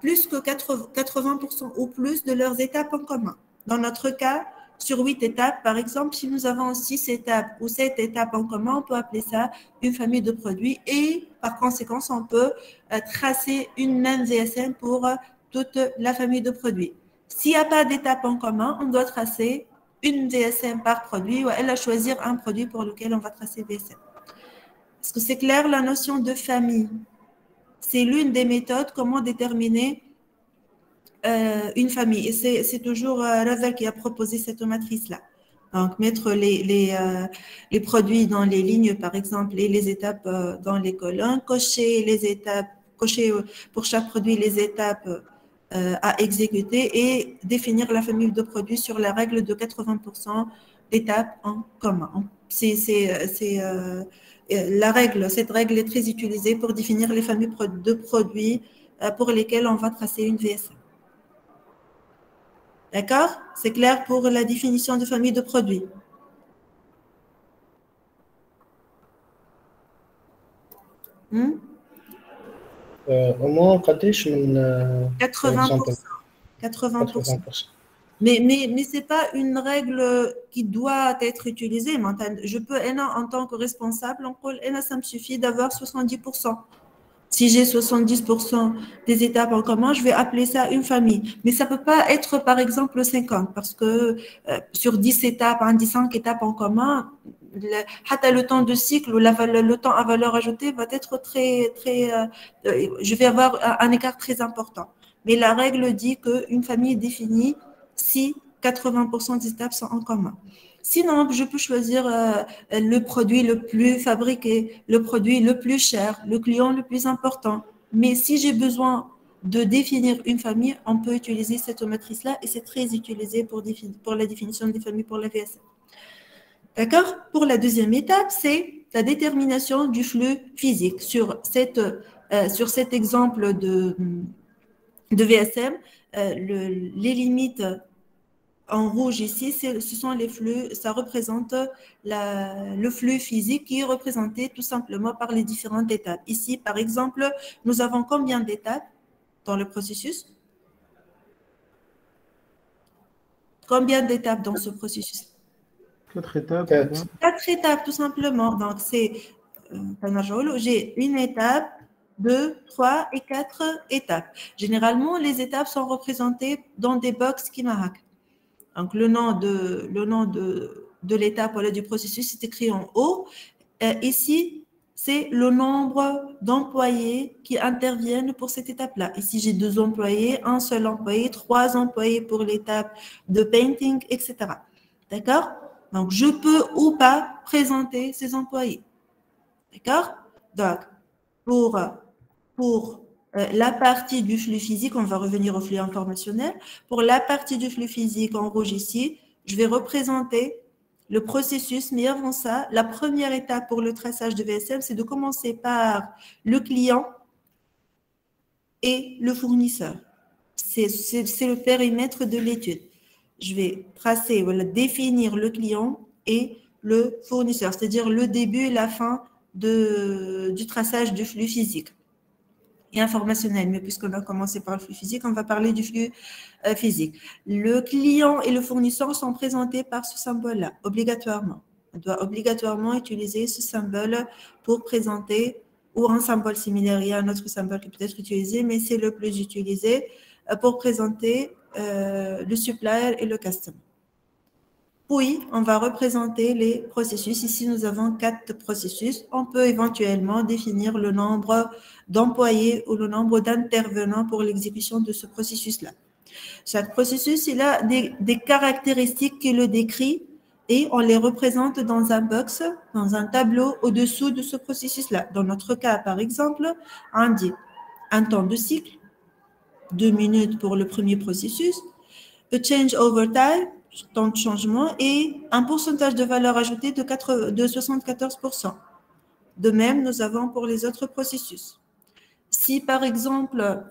S1: plus que 80% ou plus de leurs étapes en commun. Dans notre cas, sur 8 étapes, par exemple, si nous avons 6 étapes ou 7 étapes en commun, on peut appeler ça une famille de produits et par conséquent, on peut tracer une même VSM pour toute la famille de produits. S'il n'y a pas d'étape en commun, on doit tracer une VSM par produit ou elle a choisir un produit pour lequel on va tracer VSM. Est-ce que c'est clair la notion de famille? C'est l'une des méthodes comment déterminer une famille. Et c'est toujours Ravel qui a proposé cette matrice-là. Donc, mettre les produits dans les lignes, par exemple, et les étapes dans les colonnes, cocher les étapes, cocher pour chaque produit les étapes à exécuter et définir la famille de produits sur la règle de 80% d'étapes en commun. Cette règle est très utilisée pour définir les familles de produits pour lesquels on va tracer une VSM. D'accord? C'est clair pour la définition de famille de produits.
S5: Au moins, قديش من
S1: 80%. 80%. Mais ce n'est pas une règle qui doit être utilisée. Je peux, en tant que responsable, ça me suffit d'avoir 70%. Si j'ai 70% des étapes en commun, je vais appeler ça une famille. Mais ça ne peut pas être, par exemple, 50, parce que sur 10 étapes, 5 étapes en commun, le temps de cycle ou le temps à valeur ajoutée va être je vais avoir un écart très important. Mais la règle dit qu'une famille est définie si 80% des étapes sont en commun. Sinon, je peux choisir le produit le plus fabriqué, le produit le plus cher, le client le plus important. Mais si j'ai besoin de définir une famille, on peut utiliser cette matrice-là et c'est très utilisé pour la définition des familles pour la VSM. D'accord? Pour la deuxième étape, c'est la détermination du flux physique. Sur cet exemple de VSM, les limites en rouge ici, ce sont les flux, ça représente le flux physique qui est représenté tout simplement par les différentes étapes. Ici, par exemple, nous avons combien d'étapes dans le processus? Combien d'étapes dans ce processus?
S3: 4 étapes.
S1: 4 étapes, tout simplement. Donc, c'est, j'ai une étape, 2, 3 et 4 étapes. Généralement, les étapes sont représentées dans des box schematic. Donc, le nom de l'étape ou du processus est écrit en haut. Ici, c'est le nombre d'employés qui interviennent pour cette étape-là. Ici, j'ai 2 employés, un seul employé, 3 employés pour l'étape de painting, etc. D'accord? Donc, je peux ou pas présenter ces employés. D'accord? Donc, pour la partie du flux physique, on va revenir au flux informationnel. Pour la partie du flux physique en rouge ici, je vais représenter le processus, mais avant ça, la première étape pour le traçage de VSM, c'est de commencer par le client et le fournisseur. C'est le périmètre de l'étude. Je vais tracer, définir le client et le fournisseur, c'est-à-dire le début et la fin du traçage du flux physique et informationnel. Mais puisqu'on a commencé par le flux physique, on va parler du flux physique. Le client et le fournisseur sont présentés par ce symbole-là, obligatoirement. On doit obligatoirement utiliser ce symbole pour présenter, ou un symbole similaire, il y a un autre symbole qui peut être utilisé, mais c'est le plus utilisé pour présenter le supplier et le customer. Puis, on va représenter les processus. Ici, nous avons 4 processus. On peut éventuellement définir le nombre d'employés ou le nombre d'intervenants pour l'exécution de ce processus-là. Chaque processus, il a des caractéristiques qui le décrivent et on les représente dans un box, dans un tableau au-dessous de ce processus-là. Dans notre cas, par exemple, on dit un temps de cycle, 2 minutes pour le premier processus, a change over time, temps de changement, et un pourcentage de valeur ajoutée de 74%. De même, nous avons pour les autres processus. Si, par exemple,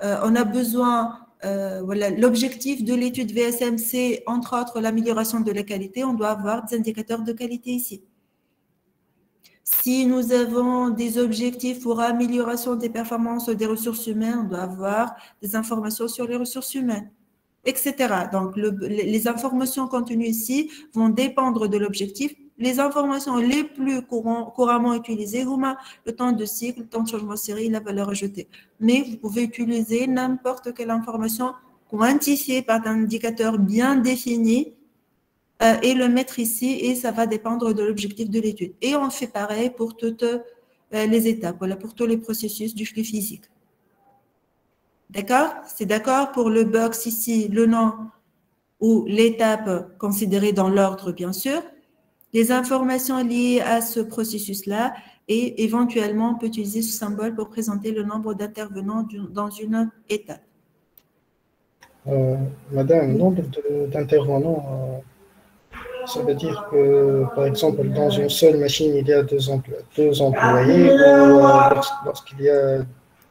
S1: on a besoin, l'objectif de l'étude VSM, c'est entre autres l'amélioration de la qualité, on doit avoir des indicateurs de qualité ici. Si nous avons des objectifs pour amélioration des performances des ressources humaines, on doit avoir des informations sur les ressources humaines, etc. Donc, les informations contenues ici vont dépendre de l'objectif. Les informations les plus couramment utilisées, le temps de cycle, le temps de changement de série, la valeur ajoutée. Mais vous pouvez utiliser n'importe quelle information quantifiée par un indicateur bien défini et le mettre ici, et ça va dépendre de l'objectif de l'étude. Et on fait pareil pour toutes les étapes, pour tous les processus du flux physique. D'accord? C'est d'accord pour le box ici, le nom ou l'étape considérée dans l'ordre, bien sûr. Les informations liées à ce processus-là, et éventuellement, on peut utiliser ce symbole pour présenter le nombre d'intervenants dans une étape.
S5: Madame, le nombre d'intervenants, ça veut dire que, par exemple, dans une seule machine, il y a deux employés, ou lorsqu'il y a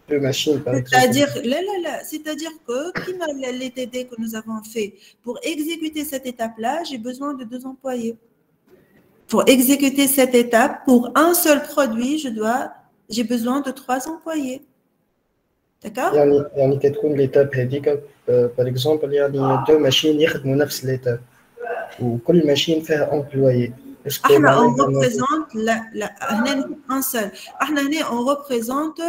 S5: 2 machines, par exemple.
S1: C'est-à-dire que les TD que nous avons fait, pour exécuter cette étape-là, j'ai besoin de 2 employés. Pour exécuter cette étape, pour un seul produit, j'ai besoin de 3 employés. D'accord?
S5: يعني كتكون l'étape هذيك par exemple يعني 2 machines يخدموا نفس l'étape وكل machine فيها employé.
S1: On représente un seul. On représente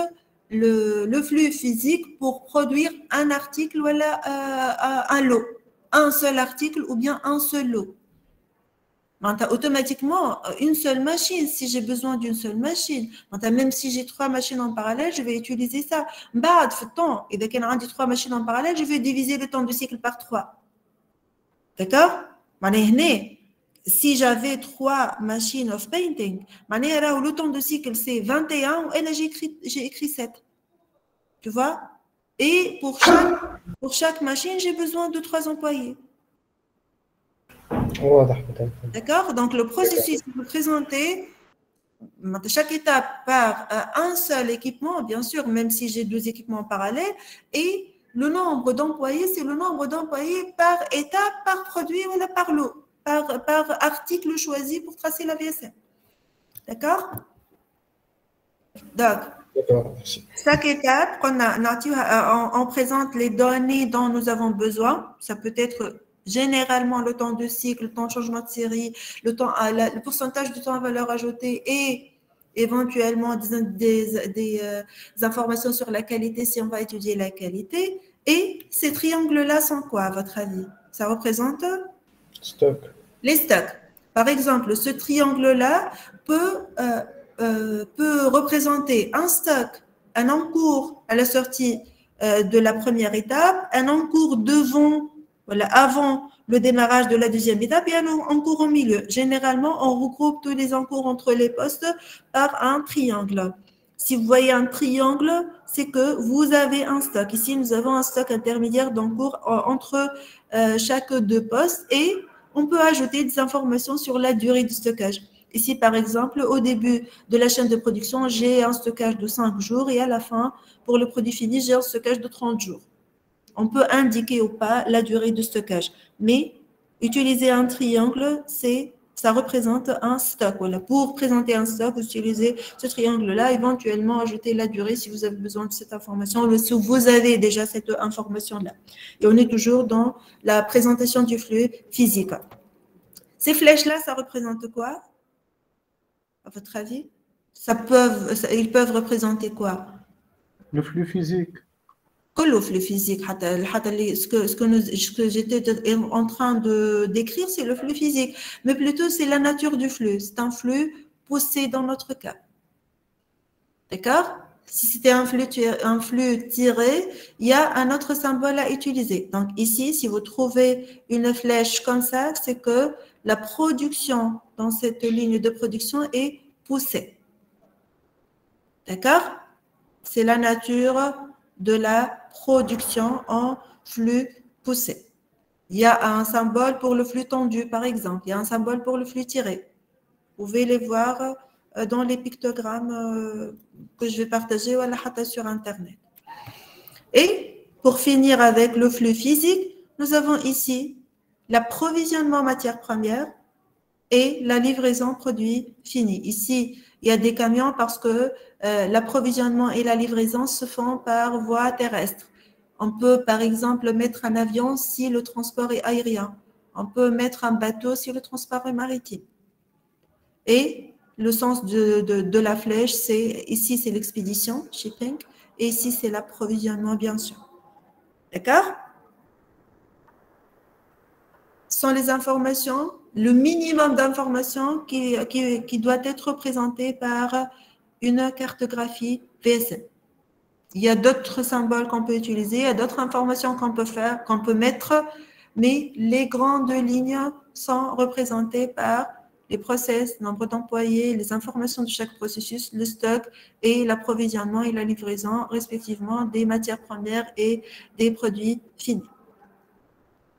S1: le flux physique pour produire un article ou un lot. Un seul article ou bien un seul lot. Automatiquement, une seule machine, si j'ai besoin d'une seule machine. Même si j'ai 3 machines en parallèle, je vais utiliser ça. Et dès qu'il y a 3 machines en parallèle, je vais diviser le temps de cycle par 3. D'accord? Si j'avais 3 machines of painting, le temps de cycle c'est 21 et là j'ai écrit 7. Tu vois? Et pour chaque machine, j'ai besoin de 3 employés. D'accord? Donc le processus est présenté chaque étape par un seul équipement, bien sûr, même si j'ai 2 équipements parallèles, et le nombre d'employés, c'est le nombre d'employés par étape, par produit ou par lot, par article choisi pour tracer la VSM. D'accord? Donc, chaque étape, on présente les données dont nous avons besoin. Ça peut être généralement le temps de cycle, le temps de changement de série, le pourcentage de temps à valeur ajoutée et éventuellement des informations sur la qualité si on va étudier la qualité. Et ces triangles-là sont quoi à votre avis? Ça représente les stocks. Par exemple, ce triangle-là peut représenter un stock, un encours à la sortie de la première étape, un encours avant le démarrage de la deuxième étape et un encours au milieu. Généralement, on regroupe tous les encours entre les postes par un triangle. Si vous voyez un triangle, c'est que vous avez un stock. Ici, nous avons un stock intermédiaire d'encours entre chaque 2 postes et on peut ajouter des informations sur la durée du stockage. Ici, par exemple, au début de la chaîne de production, j'ai un stockage de 5 jours et à la fin, pour le produit fini, j'ai un stockage de 30 jours. On peut indiquer ou pas la durée de stockage. Mais utiliser un triangle, ça représente un stock. Voilà. Pour présenter un stock, vous utilisez ce triangle-là, éventuellement ajouter la durée si vous avez besoin de cette information, ou si vous avez déjà cette information-là. Et on est toujours dans la présentation du flux physique. Ces flèches-là, ça représente quoi? À votre avis? Ils peuvent représenter quoi?
S3: Le flux physique.
S1: Le flux physique. Ce que j'étais en train de décrire, c'est le flux physique. Mais plutôt, c'est la nature du flux. C'est un flux poussé dans notre cas. D'accord? Si c'était un flux tiré, il y a un autre symbole à utiliser. Donc ici, si vous trouvez une flèche comme ça, c'est que la production dans cette ligne de production est poussée. D'accord? C'est la nature de la production en flux poussé. Il y a un symbole pour le flux tendu, par exemple. Il y a un symbole pour le flux tiré. Vous pouvez les voir dans les pictogrammes que je vais partager sur Internet. Et pour finir avec le flux physique, nous avons ici l'approvisionnement matière première et la livraison produit fini. Ici, il y a des camions parce que l'approvisionnement et la livraison se font par voie terrestre. On peut, par exemple, mettre un avion si le transport est aérien. On peut mettre un bateau si le transport est maritime. Et le sens de la flèche, ici, c'est l'expédition, shipping, et ici, c'est l'approvisionnement, bien sûr. D'accord? Ce sont les informations, le minimum d'informations qui doit être représenté par une cartographie VSM. Il y a d'autres symboles qu'on peut utiliser, il y a d'autres informations qu'on peut mettre, mais les grandes lignes sont représentées par les process, nombre d'employés, les informations de chaque processus, le stock et l'approvisionnement et la livraison, respectivement, des matières premières et des produits finis.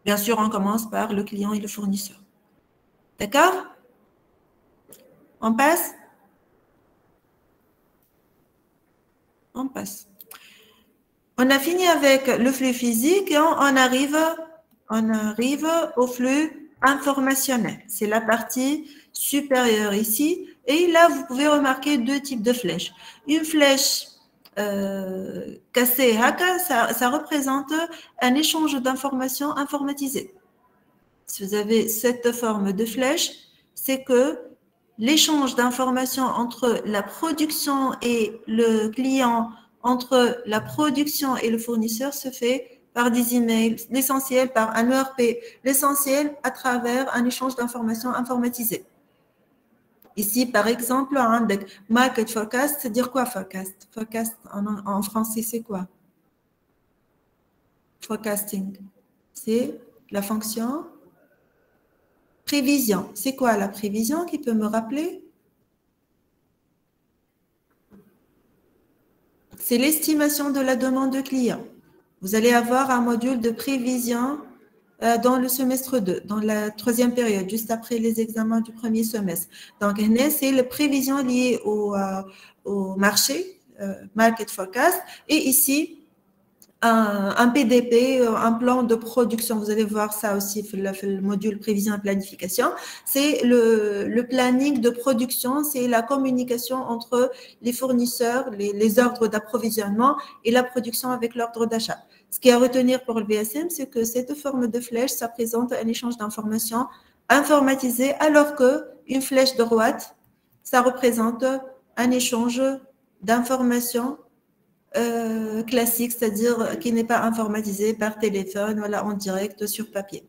S1: Bien sûr, on commence par le client et le fournisseur. D'accord? On passe? On passe. On a fini avec le flux physique et on arrive au flux informationnel. C'est la partie supérieure ici. Et là, vous pouvez remarquer 2 types de flèches. Une flèche cassée, ça représente un échange d'informations informatisées. Si vous avez cette forme de flèche, c'est que l'échange d'informations entre la production et le client, entre la production et le fournisseur se fait par des emails, l'essentiel par un ERP, l'essentiel à travers un échange d'informations informatisées. Ici, par exemple, avec market forecast, c'est dire quoi forecast? Forecast en français, c'est quoi? Forecasting. C'est la fonction Prévision. C'est quoi la prévision? Qui peut me rappeler? C'est l'estimation de la demande de client. Vous allez avoir un module de prévision dans le semestre 2, dans la 3e période, juste après les examens du 1er semestre. Donc, c'est la prévision liée au marché, market forecast, et ici, un PDP, un plan de production. Vous allez voir ça aussi dans le module prévision et planification. C'est le planning de production, c'est la communication entre les fournisseurs, les ordres d'approvisionnement et la production avec l'ordre d'achat. Ce qui est à retenir pour le VSM, c'est que cette forme de flèche, ça présente un échange d'informations informatisé, alors qu'une flèche droite, ça représente un échange d'informations classique, c'est-à-dire qui n'est pas informatisé par téléphone, voilà, en direct sur papier.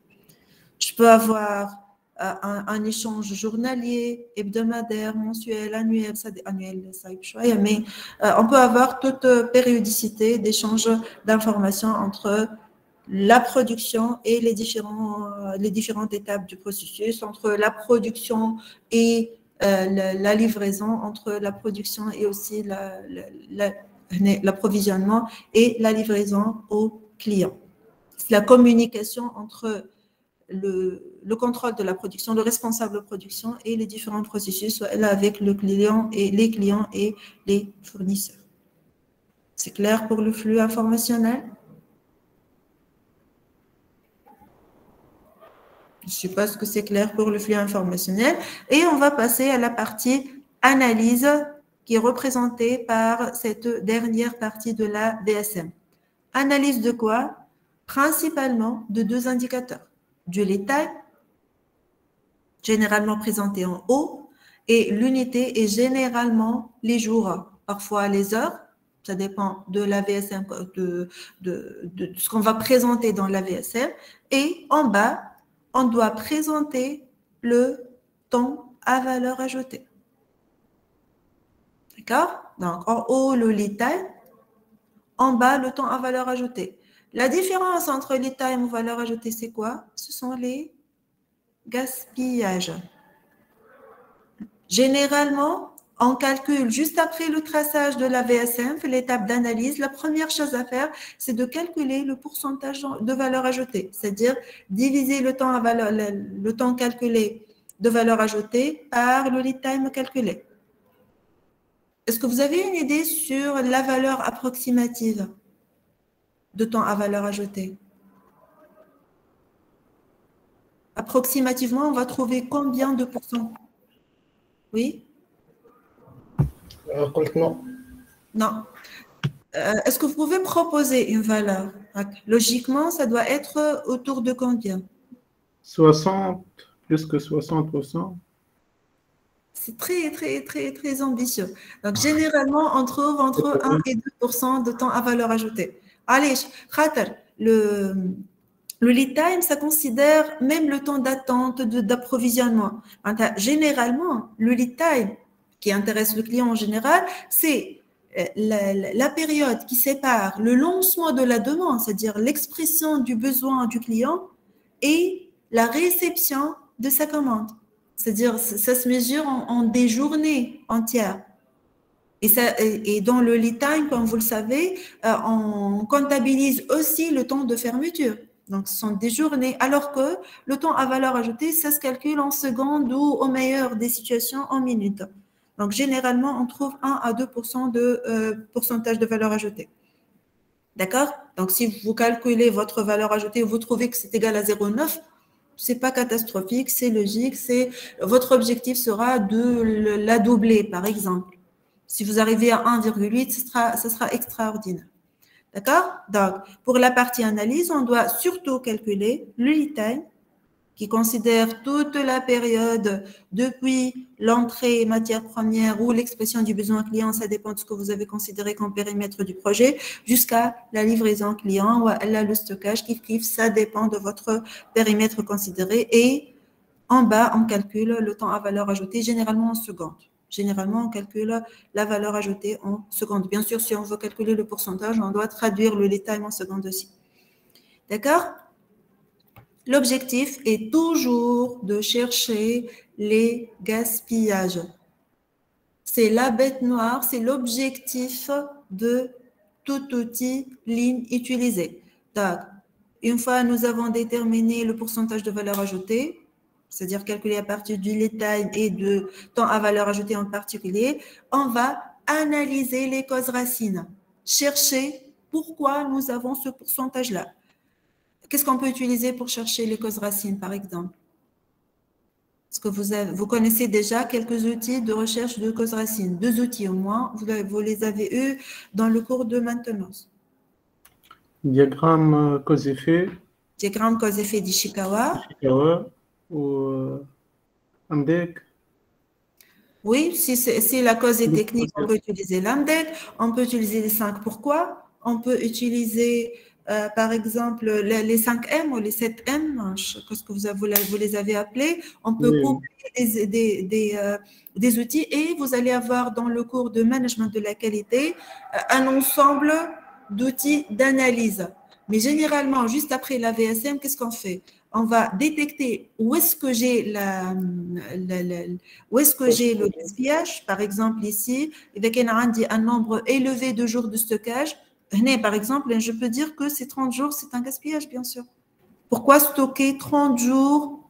S1: Je peux avoir un échange journalier, hebdomadaire, mensuel, annuel, mais on peut avoir toute périodicité d'échange d'informations entre la production et les différentes étapes du processus, entre la production et la livraison, entre la production et aussi l'approvisionnement et la livraison au client. C'est la communication entre le contrôle de la production, le responsable de production et les différents processus, soit là avec le client et les fournisseurs. C'est clair pour le flux informationnel? Je ne sais pas ce que c'est clair pour le flux informationnel. Et on va passer à la partie analyse qui est représentée par cette dernière partie de la VSM. Analyse de quoi? Principalement de 2 indicateurs. Du lead time, généralement présenté en haut, et l'unité est généralement les jours, parfois les heures, ça dépend de la VSM, de ce qu'on va présenter dans la VSM, et en bas, on doit présenter le temps à valeur ajoutée. D'accord? Donc, en haut, le lead time, en bas, le temps à valeur ajoutée. La différence entre lead time et valeur ajoutée, c'est quoi? Ce sont les gaspillages. Généralement, on calcule juste après le traçage de la VSM, l'étape d'analyse. La première chose à faire, c'est de calculer le pourcentage de valeur ajoutée, c'est-à-dire diviser le temps calculé de valeur ajoutée par le lead time calculé. Est-ce que vous avez une idée sur la valeur approximative de temps à valeur ajoutée? Approximativement, on va trouver combien de pourcents? Oui?
S5: Non.
S1: Non. Est-ce que vous pouvez proposer une valeur? Logiquement, ça doit être autour de combien?
S3: 60, plus que 60%. C'est
S1: très ambitieux. Donc, généralement, on trouve entre 1 et 2% de temps à valeur ajoutée. Allez, le lead time, ça considère même le temps d'attente, d'approvisionnement. Généralement, le lead time qui intéresse le client en général, c'est la période qui sépare le lancement de la demande, c'est-à-dire l'expression du besoin du client, et la réception de sa commande. C'est-à-dire, ça se mesure en des journées entières. Et dans le lead time, comme vous le savez, on comptabilise aussi le temps de fermeture. Donc, ce sont des journées, alors que le temps à valeur ajoutée, ça se calcule en secondes ou au meilleur des situations en minutes. Donc, généralement, on trouve 1 à 2% de pourcentage de valeur ajoutée. D'accord? Donc, si vous calculez votre valeur ajoutée, vous trouvez que c'est égal à 0,9, ce n'est pas catastrophique, c'est logique. Votre objectif sera de la doubler, par exemple. Si vous arrivez à 1,8, ce sera extraordinaire. D'accord? Donc, pour la partie analyse, on doit surtout calculer le lead time, qui considère toute la période depuis l'entrée matière première ou l'expression du besoin client, ça dépend de ce que vous avez considéré comme périmètre du projet, jusqu'à la livraison client ou le stockage qui ça dépend de votre périmètre considéré. Et en bas, on calcule le temps à valeur ajoutée, généralement en secondes. Généralement, on calcule la valeur ajoutée en secondes. Bien sûr, si on veut calculer le pourcentage, on doit traduire le lead time en secondes aussi. D'accord? L'objectif est toujours de chercher les gaspillages. C'est la bête noire, c'est l'objectif de tout outil Lean utilisé. Donc, une fois nous avons déterminé le pourcentage de valeur ajoutée, c'est-à-dire calculé à partir du lead time et de temps à valeur ajoutée en particulier, on va analyser les causes racines, chercher pourquoi nous avons ce pourcentage-là. Qu'est-ce qu'on peut utiliser pour chercher les causes racines, par exemple? Est-ce que vous connaissez déjà quelques outils de recherche de causes racines? 2 outils au moins, vous les avez eus dans le cours de maintenance.
S3: Diagramme cause-effet.
S1: Diagramme cause-effet d'Ishikawa.
S3: Ishikawa ou Amdek.
S1: Oui, si la cause est technique, on peut utiliser l'AMDEC, on peut utiliser les 5 pourquoi, on peut utiliser par exemple les 5 M ou les 7 M, je sais pas ce que vous les avez appelés, on peut coupler des outils et vous allez avoir dans le cours de management de la qualité un ensemble d'outils d'analyse. Mais généralement, juste après la VSM, qu'est-ce qu'on fait? On va détecter où est-ce que j'ai le gaspillage. Par exemple, ici, avec un nombre élevé de jours de stockage. Par exemple, je peux dire que ces 30 jours, c'est un gaspillage, bien sûr. Pourquoi stocker 30 jours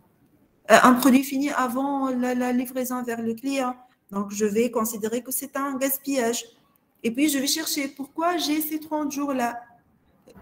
S1: un produit fini avant la livraison vers le client? Donc, je vais considérer que c'est un gaspillage. Et puis, je vais chercher pourquoi j'ai ces 30 jours-là.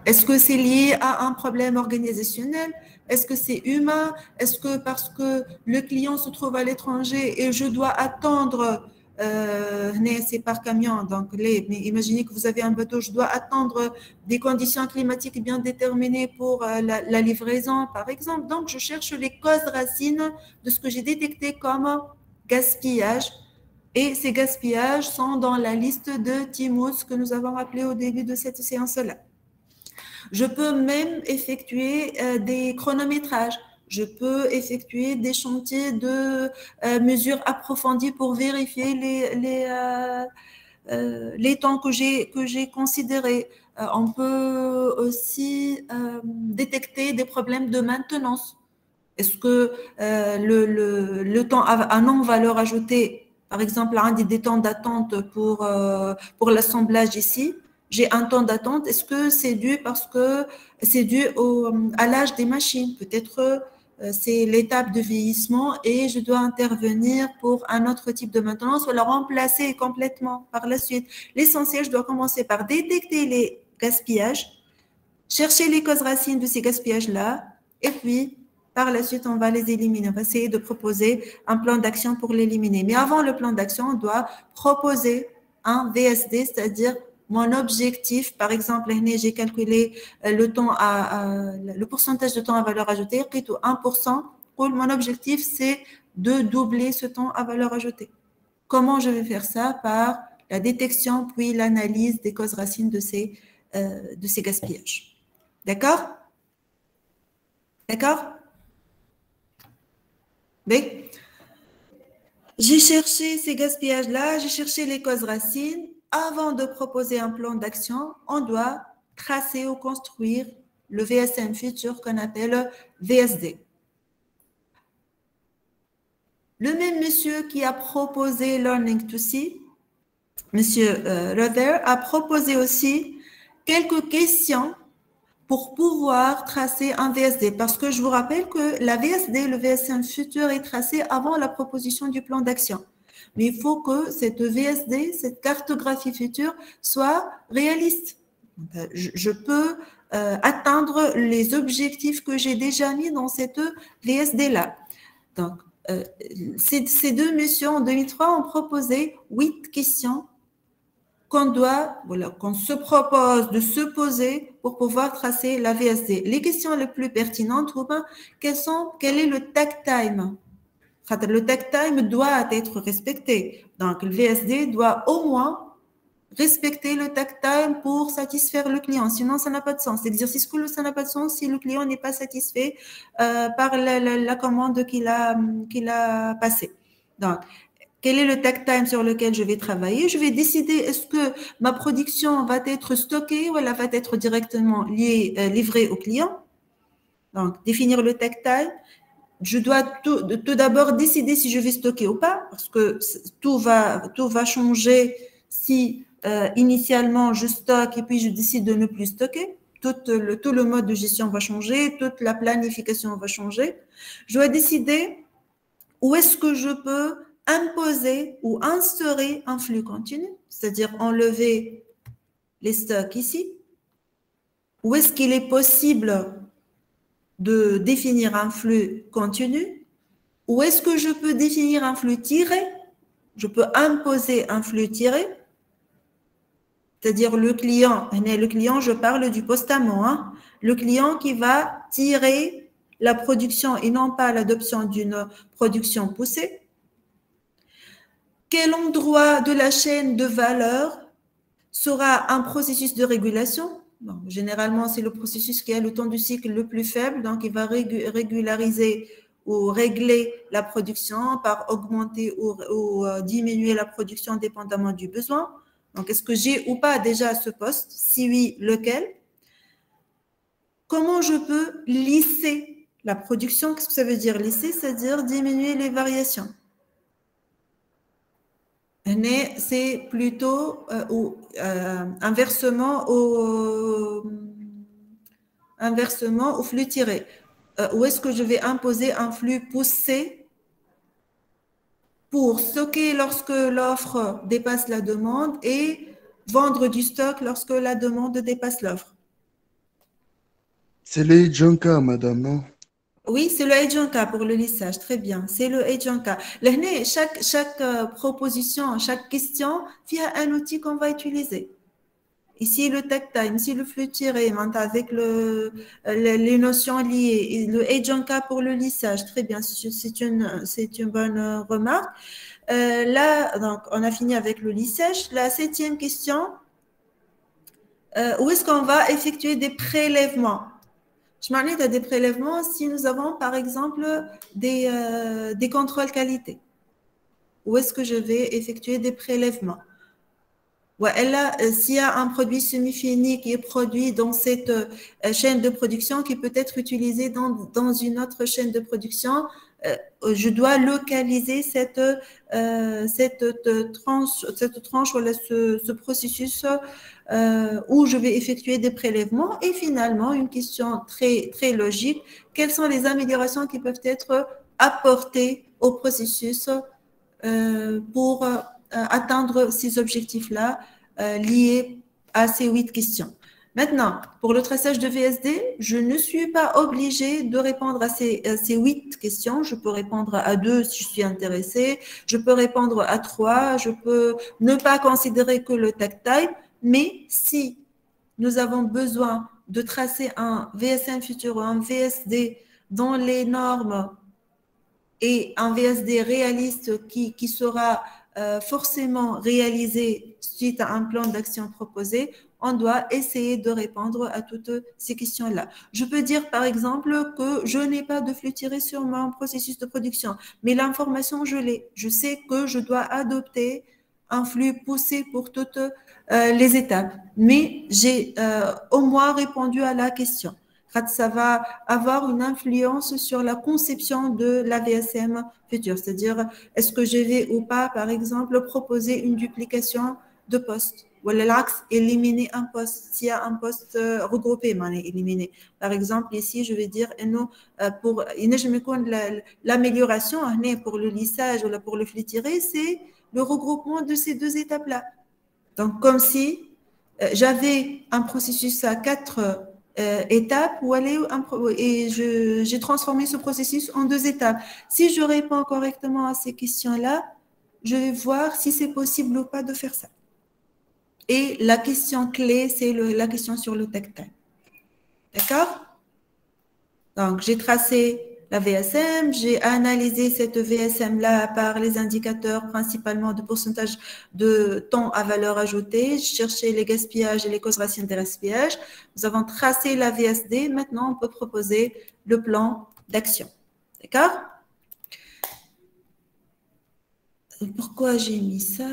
S1: Est-ce que c'est lié à un problème organisationnel? Est-ce que c'est humain? Est-ce que parce que le client se trouve à l'étranger et je dois attendre, c'est par camion, donc mais imaginez que vous avez un bateau, je dois attendre des conditions climatiques bien déterminées pour la livraison, par exemple. Donc, je cherche les causes racines de ce que j'ai détecté comme gaspillage. Et ces gaspillages sont dans la liste de TIMOS que nous avons appelé au début de cette séance-là. Je peux même effectuer des chronométrages. Je peux effectuer des chantiers de mesures approfondies pour vérifier les temps que j'ai considérés. On peut aussi détecter des problèmes de maintenance. Est-ce que le temps à non-valeur ajoutée, par exemple, des temps d'attente pour l'assemblage ici, j'ai un temps d'attente, est-ce que c'est dû parce que c'est dû à l'âge des machines? Peut-être c'est l'étape de vieillissement et je dois intervenir pour un autre type de maintenance ou la remplacer complètement par la suite. L'essentiel, je dois commencer par détecter les gaspillages, chercher les causes racines de ces gaspillages-là et puis par la suite, on va les éliminer. On va essayer de proposer un plan d'action pour l'éliminer. Mais avant le plan d'action, on doit proposer un VSD, c'est-à-dire mon objectif, par exemple, j'ai calculé le pourcentage de temps à valeur ajoutée, plutôt 1%. Mon objectif, c'est de doubler ce temps à valeur ajoutée. Comment je vais faire ça? Par la détection puis l'analyse des causes racines de ces gaspillages. D'accord? D'accord? Oui. J'ai cherché ces gaspillages-là, j'ai cherché les causes racines. Avant de proposer un plan d'action, on doit tracer ou construire le VSM futur qu'on appelle VSD. Le même monsieur qui a proposé Learning to See, monsieur Rother, a proposé aussi quelques questions pour pouvoir tracer un VSD. Parce que je vous rappelle que la VSD, le VSM futur, est tracé avant la proposition du plan d'action. Mais il faut que cette VSD, cette cartographie future, soit réaliste. Je peux atteindre les objectifs que j'ai déjà mis dans cette VSD-là. Donc, ces deux missions en 2003 ont proposé 8 questions qu'on se propose de se poser pour pouvoir tracer la VSD. Les questions les plus pertinentes, quel est le takt time? Le takt time doit être respecté. Donc, le VSD doit au moins respecter le takt time pour satisfaire le client. Sinon, ça n'a pas de sens. L'exercice, ça n'a pas de sens si le client n'est pas satisfait par la commande qu'il a passée. Donc, quel est le takt time sur lequel je vais travailler? Je vais décider est-ce que ma production va être stockée ou elle va être directement livrée au client. Donc, définir le tactile. Je dois tout d'abord décider si je vais stocker ou pas, parce que tout va changer si initialement je stocke et puis je décide de ne plus stocker. Tout le mode de gestion va changer, toute la planification va changer. Je dois décider où est-ce que je peux imposer ou instaurer un flux continu, c'est-à-dire enlever les stocks ici. Où est-ce qu'il est possible de définir un flux continu? Où est-ce que je peux définir un flux tiré? Je peux imposer un flux tiré, c'est-à-dire le client, je parle du post-amont, hein, le client qui va tirer la production et non pas l'adoption d'une production poussée. Quel endroit de la chaîne de valeur sera un processus de régulation? Bon, généralement, c'est le processus qui a le temps du cycle le plus faible, donc il va régulariser ou régler la production par augmenter ou diminuer la production dépendamment du besoin. Donc, est-ce que j'ai ou pas déjà ce poste? Si oui, lequel? Comment je peux lisser la production? Qu'est-ce que ça veut dire lisser? C'est-à-dire diminuer les variations. C'est plutôt inversement au flux tiré. Où est-ce que je vais imposer un flux poussé pour stocker lorsque l'offre dépasse la demande et vendre du stock lorsque la demande dépasse l'offre?
S6: C'est les Junka, madame, non?
S1: Oui, c'est le Agenka pour le lissage. Très bien, c'est le Agenka. Chaque proposition, chaque question, il y a un outil qu'on va utiliser. Ici, le tactile, ici, le flux tiré, avec les notions liées. Et le Agenka pour le lissage. Très bien, c'est une bonne remarque. Là, donc, on a fini avec le lissage. La 7e question, où est-ce qu'on va effectuer des prélèvements? Je parlais de des prélèvements si nous avons, par exemple, des contrôles qualité. Où est-ce que je vais effectuer des prélèvements? Ouais, là, s'il y a un produit semi-fini qui est produit dans cette chaîne de production qui peut être utilisé dans une autre chaîne de production, je dois localiser cette tranche, voilà, ce processus où je vais effectuer des prélèvements. Et finalement, une question très, très logique, quelles sont les améliorations qui peuvent être apportées au processus pour atteindre ces objectifs-là liés à ces 8 questions. Maintenant, pour le traçage de VSD, je ne suis pas obligée de répondre à ces 8 questions. Je peux répondre à 2 si je suis intéressée. Je peux répondre à 3. Je peux ne pas considérer que le tactile. Mais si nous avons besoin de tracer un VSM futur ou un VSD dans les normes et un VSD réaliste qui sera forcément réalisé suite à un plan d'action proposé, on doit essayer de répondre à toutes ces questions-là. Je peux dire, par exemple, que je n'ai pas de flux tiré sur mon processus de production, mais l'information, je l'ai. Je sais que je dois adopter un flux poussé pour toutes les étapes, mais j'ai au moins répondu à la question. Ça va avoir une influence sur la conception de la VSM future, c'est-à-dire est-ce que je vais ou pas, par exemple, proposer une duplication de postes ou l'axe, éliminer un poste, s'il y a un poste regroupé, éliminer. Par exemple, ici, je vais dire, pour l'amélioration pour le lissage ou pour le flux tiré, c'est le regroupement de ces 2 étapes-là. Donc, comme si j'avais un processus à 4 étapes et j'ai transformé ce processus en 2 étapes. Si je réponds correctement à ces questions-là, je vais voir si c'est possible ou pas de faire ça. Et la question clé, c'est la question sur le tactile. D'accord? Donc, j'ai tracé la VSM, j'ai analysé cette VSM-là par les indicateurs principalement de pourcentage de temps à valeur ajoutée, j'ai cherché les gaspillages et les causes racines des gaspillages. Nous avons tracé la VSD, maintenant on peut proposer le plan d'action. D'accord? Pourquoi j'ai mis ça?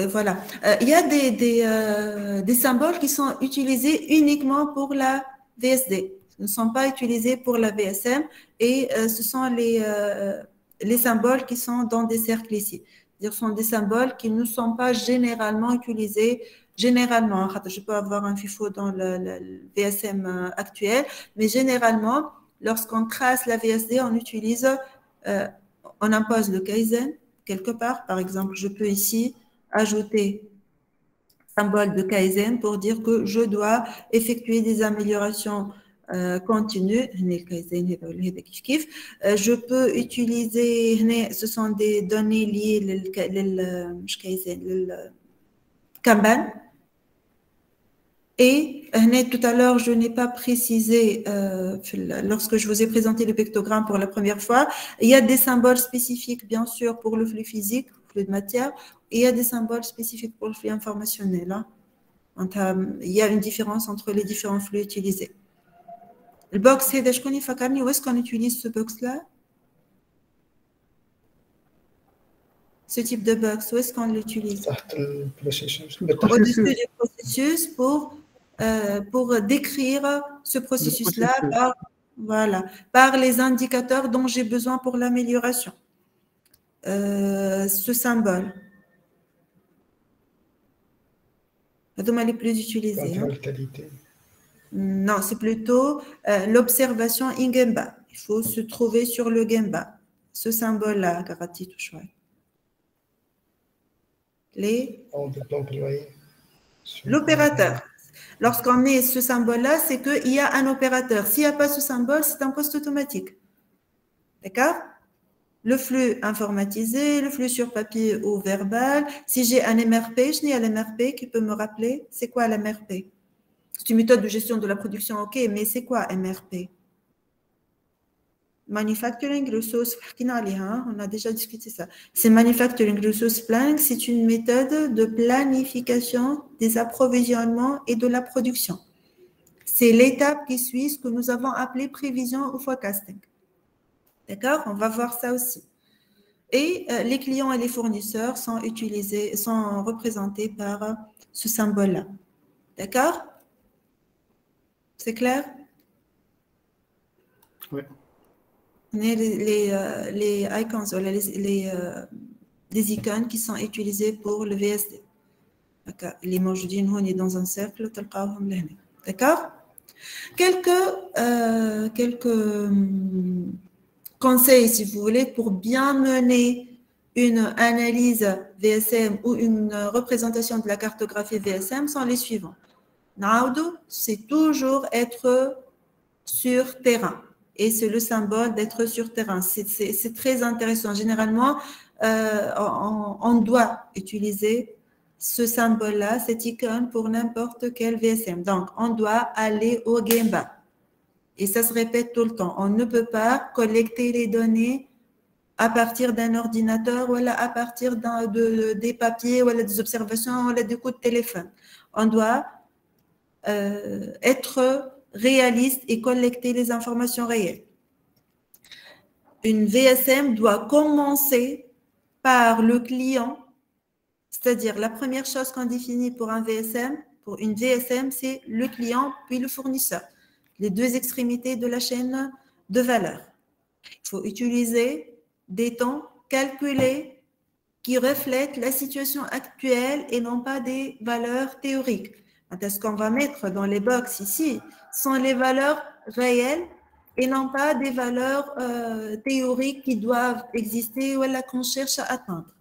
S1: Voilà. Il y a des symboles qui sont utilisés uniquement pour la VSD. ne sont pas utilisés pour la VSM et ce sont les symboles qui sont dans des cercles ici. Ce sont des symboles qui ne sont pas généralement utilisés. Généralement, je peux avoir un FIFO dans le VSM actuel, mais généralement, lorsqu'on trace la VSD, on utilise, on impose le Kaizen quelque part. Par exemple, je peux ici ajouter symbole de Kaizen pour dire que je dois effectuer des améliorations continues. Je peux utiliser, ce sont des données liées au Kanban. Et tout à l'heure, je n'ai pas précisé, lorsque je vous ai présenté le pictogramme pour la première fois, il y a des symboles spécifiques, bien sûr, pour le flux physique, le flux de matière, et il y a des symboles spécifiques pour le flux informationnel. Hein. Il y a une différence entre les différents flux utilisés. Le box, où est-ce qu'on utilise ce box-là? Ce type de box, où est-ce qu'on l'utilise? Au-dessus du processus pour décrire ce processus-là par les indicateurs dont j'ai besoin pour l'amélioration. Ce symbole. Les plus utilisés. Hein. Non, c'est plutôt l'observation in Gemba. Il faut se trouver sur le Gemba. Ce symbole-là, Karati Touchouai. L'opérateur. Lorsqu'on met ce symbole-là, c'est qu'il y a un opérateur. S'il n'y a pas ce symbole, c'est un poste automatique. D'accord? Le flux informatisé, le flux sur papier ou verbal. Si j'ai un MRP, je n'ai un MRP qui peut me rappeler. C'est quoi l'MRP? C'est une méthode de gestion de la production, ok, mais c'est quoi MRP? Manufacturing Resource Planning, on a déjà discuté ça. C'est Manufacturing Resource Planning, c'est une méthode de planification des approvisionnements et de la production. C'est l'étape qui suit ce que nous avons appelé prévision ou forecasting. D'accord? On va voir ça aussi. Et les clients et les fournisseurs sont représentés par ce symbole-là. D'accord? C'est clair?
S3: Oui.
S1: Les icons, les icônes qui sont utilisées pour le VSD. Les موجودين هون dans un cercle, تلقاوهم لهنا. D'accord? Quelques conseils, si vous voulez, pour bien mener une analyse VSM ou une représentation de la cartographie VSM sont les suivants. Naoudou, c'est toujours être sur terrain. Et c'est le symbole d'être sur terrain. C'est très intéressant. Généralement, on doit utiliser ce symbole-là, cette icône, pour n'importe quel VSM. Donc, on doit aller au Gemba. Et ça se répète tout le temps. On ne peut pas collecter les données à partir d'un ordinateur ou à partir des papiers ou des observations ou des coups de téléphone. On doit être réaliste et collecter les informations réelles. Une VSM doit commencer par le client, c'est-à-dire la première chose qu'on définit pour un VSM, pour une VSM, c'est le client puis le fournisseur, les deux extrémités de la chaîne de valeur. Il faut utiliser des temps calculés qui reflètent la situation actuelle et non pas des valeurs théoriques. Ce qu'on va mettre dans les box ici sont les valeurs réelles et non pas des valeurs théoriques qui doivent exister ou qu'on cherche à atteindre.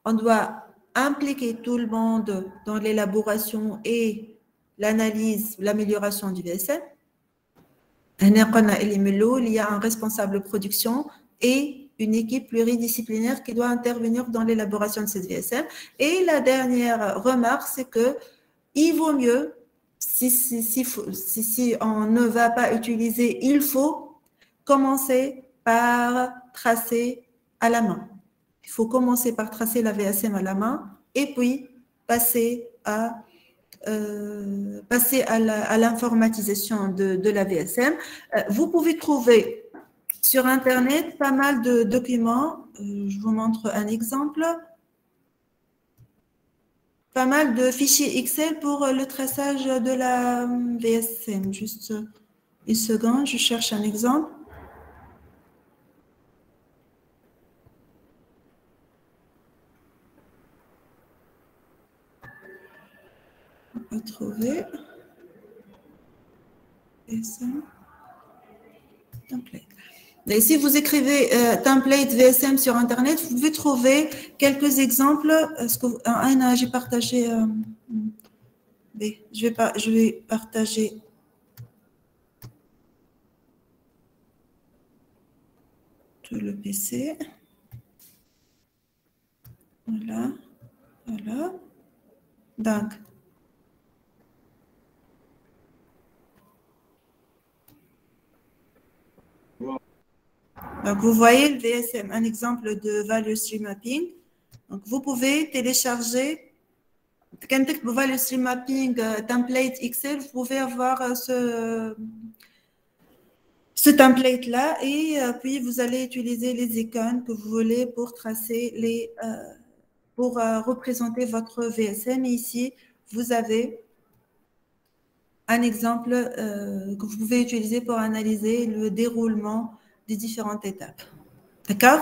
S1: On doit impliquer tout le monde dans l'élaboration et l'analyse, l'amélioration du VSM. Il y a un responsable de production et une équipe pluridisciplinaire qui doit intervenir dans l'élaboration de cette VSM. Et la dernière remarque, c'est que il vaut mieux, si on ne va pas utiliser, il faut commencer par tracer à la main. Il faut commencer par tracer la VSM à la main et puis passer à l'informatisation de la VSM. Vous pouvez trouver sur Internet pas mal de documents. Je vous montre un exemple. Pas mal de fichiers Excel pour le traçage de la VSM. Juste Une seconde, je cherche un exemple. On va trouver. Et ça. Template. Et si vous écrivez template VSM sur Internet, vous pouvez trouver quelques exemples. J'ai partagé. Je vais partager tout le PC. Voilà. Voilà. Donc, vous voyez le VSM, un exemple de Value Stream Mapping. Donc, vous pouvez télécharger, quand vous Value Stream Mapping template Excel, vous pouvez avoir ce template-là et puis vous allez utiliser les icônes que vous voulez pour tracer pour représenter votre VSM. Et ici, vous avez un exemple que vous pouvez utiliser pour analyser le déroulement des différentes étapes. D'accord?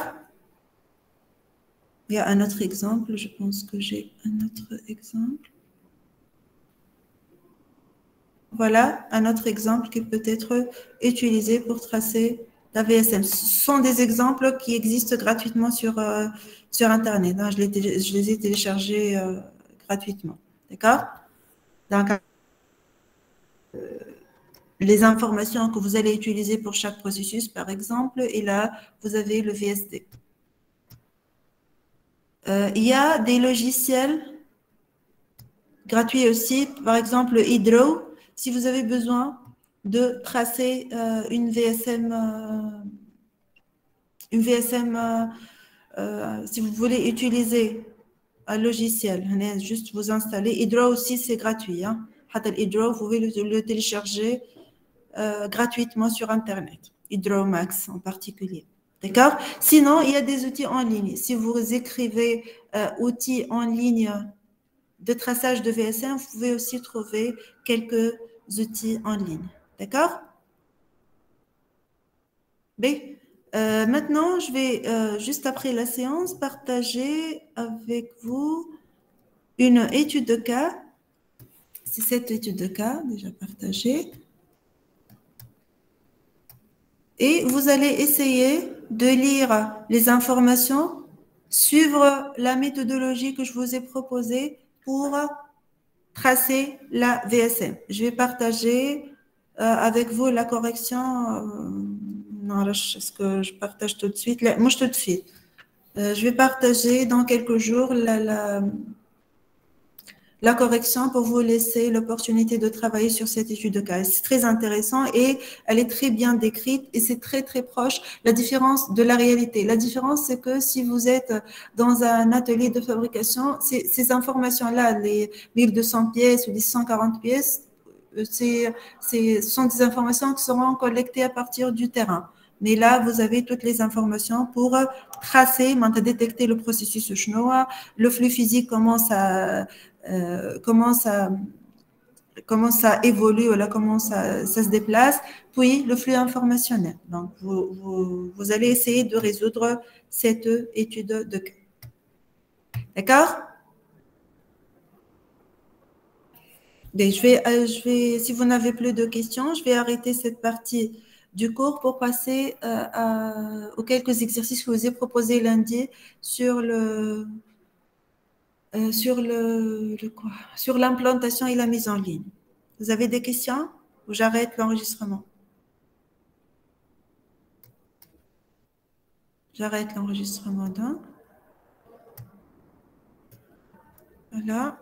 S1: Il y a un autre exemple. Je pense que j'ai un autre exemple. Voilà un autre exemple qui peut être utilisé pour tracer la VSM. Ce sont des exemples qui existent gratuitement sur Internet. Hein. Je les ai téléchargés gratuitement. D'accord? Donc, les informations que vous allez utiliser pour chaque processus, par exemple, et là, vous avez le VSD. Il y a des logiciels gratuits aussi, par exemple Hydro, si vous avez besoin de tracer une VSM, si vous voulez utiliser un logiciel, juste vous installer. Hydro aussi, c'est gratuit. Hein. Hydro, vous pouvez le télécharger gratuitement sur Internet. Hydromax en particulier. D'accord? Sinon, il y a des outils en ligne. Si vous écrivez outils en ligne de traçage de VSM, vous pouvez aussi trouver quelques outils en ligne. D'accord? Maintenant, je vais, juste après la séance, partager avec vous une étude de cas. C'est cette étude de cas déjà partagée. Et vous allez essayer de lire les informations, suivre la méthodologie que je vous ai proposée pour tracer la VSM. Je vais partager avec vous la correction. Non, est-ce que je partage tout de suite? Moi, tout de suite. Je vais partager dans quelques jours la correction pour vous laisser l'opportunité de travailler sur cette étude de cas. C'est très intéressant et elle est très bien décrite et c'est très, très proche la différence de la réalité. La différence, c'est que si vous êtes dans un atelier de fabrication, ces informations-là, les 1200 pièces ou les 140 pièces, ce sont des informations qui seront collectées à partir du terrain. Mais là, vous avez toutes les informations pour tracer, détecter le processus Schnoa, le flux physique, comment ça évolue, ou là, comment ça se déplace, puis le flux informationnel. Donc, vous allez essayer de résoudre cette étude de cas. D'accord? Si vous n'avez plus de questions, je vais arrêter cette partie du cours pour passer aux quelques exercices que je vous ai proposés lundi sur sur l'implantation et la mise en ligne. Vous avez des questions ou j'arrête l'enregistrement? J'arrête l'enregistrement donc. Voilà.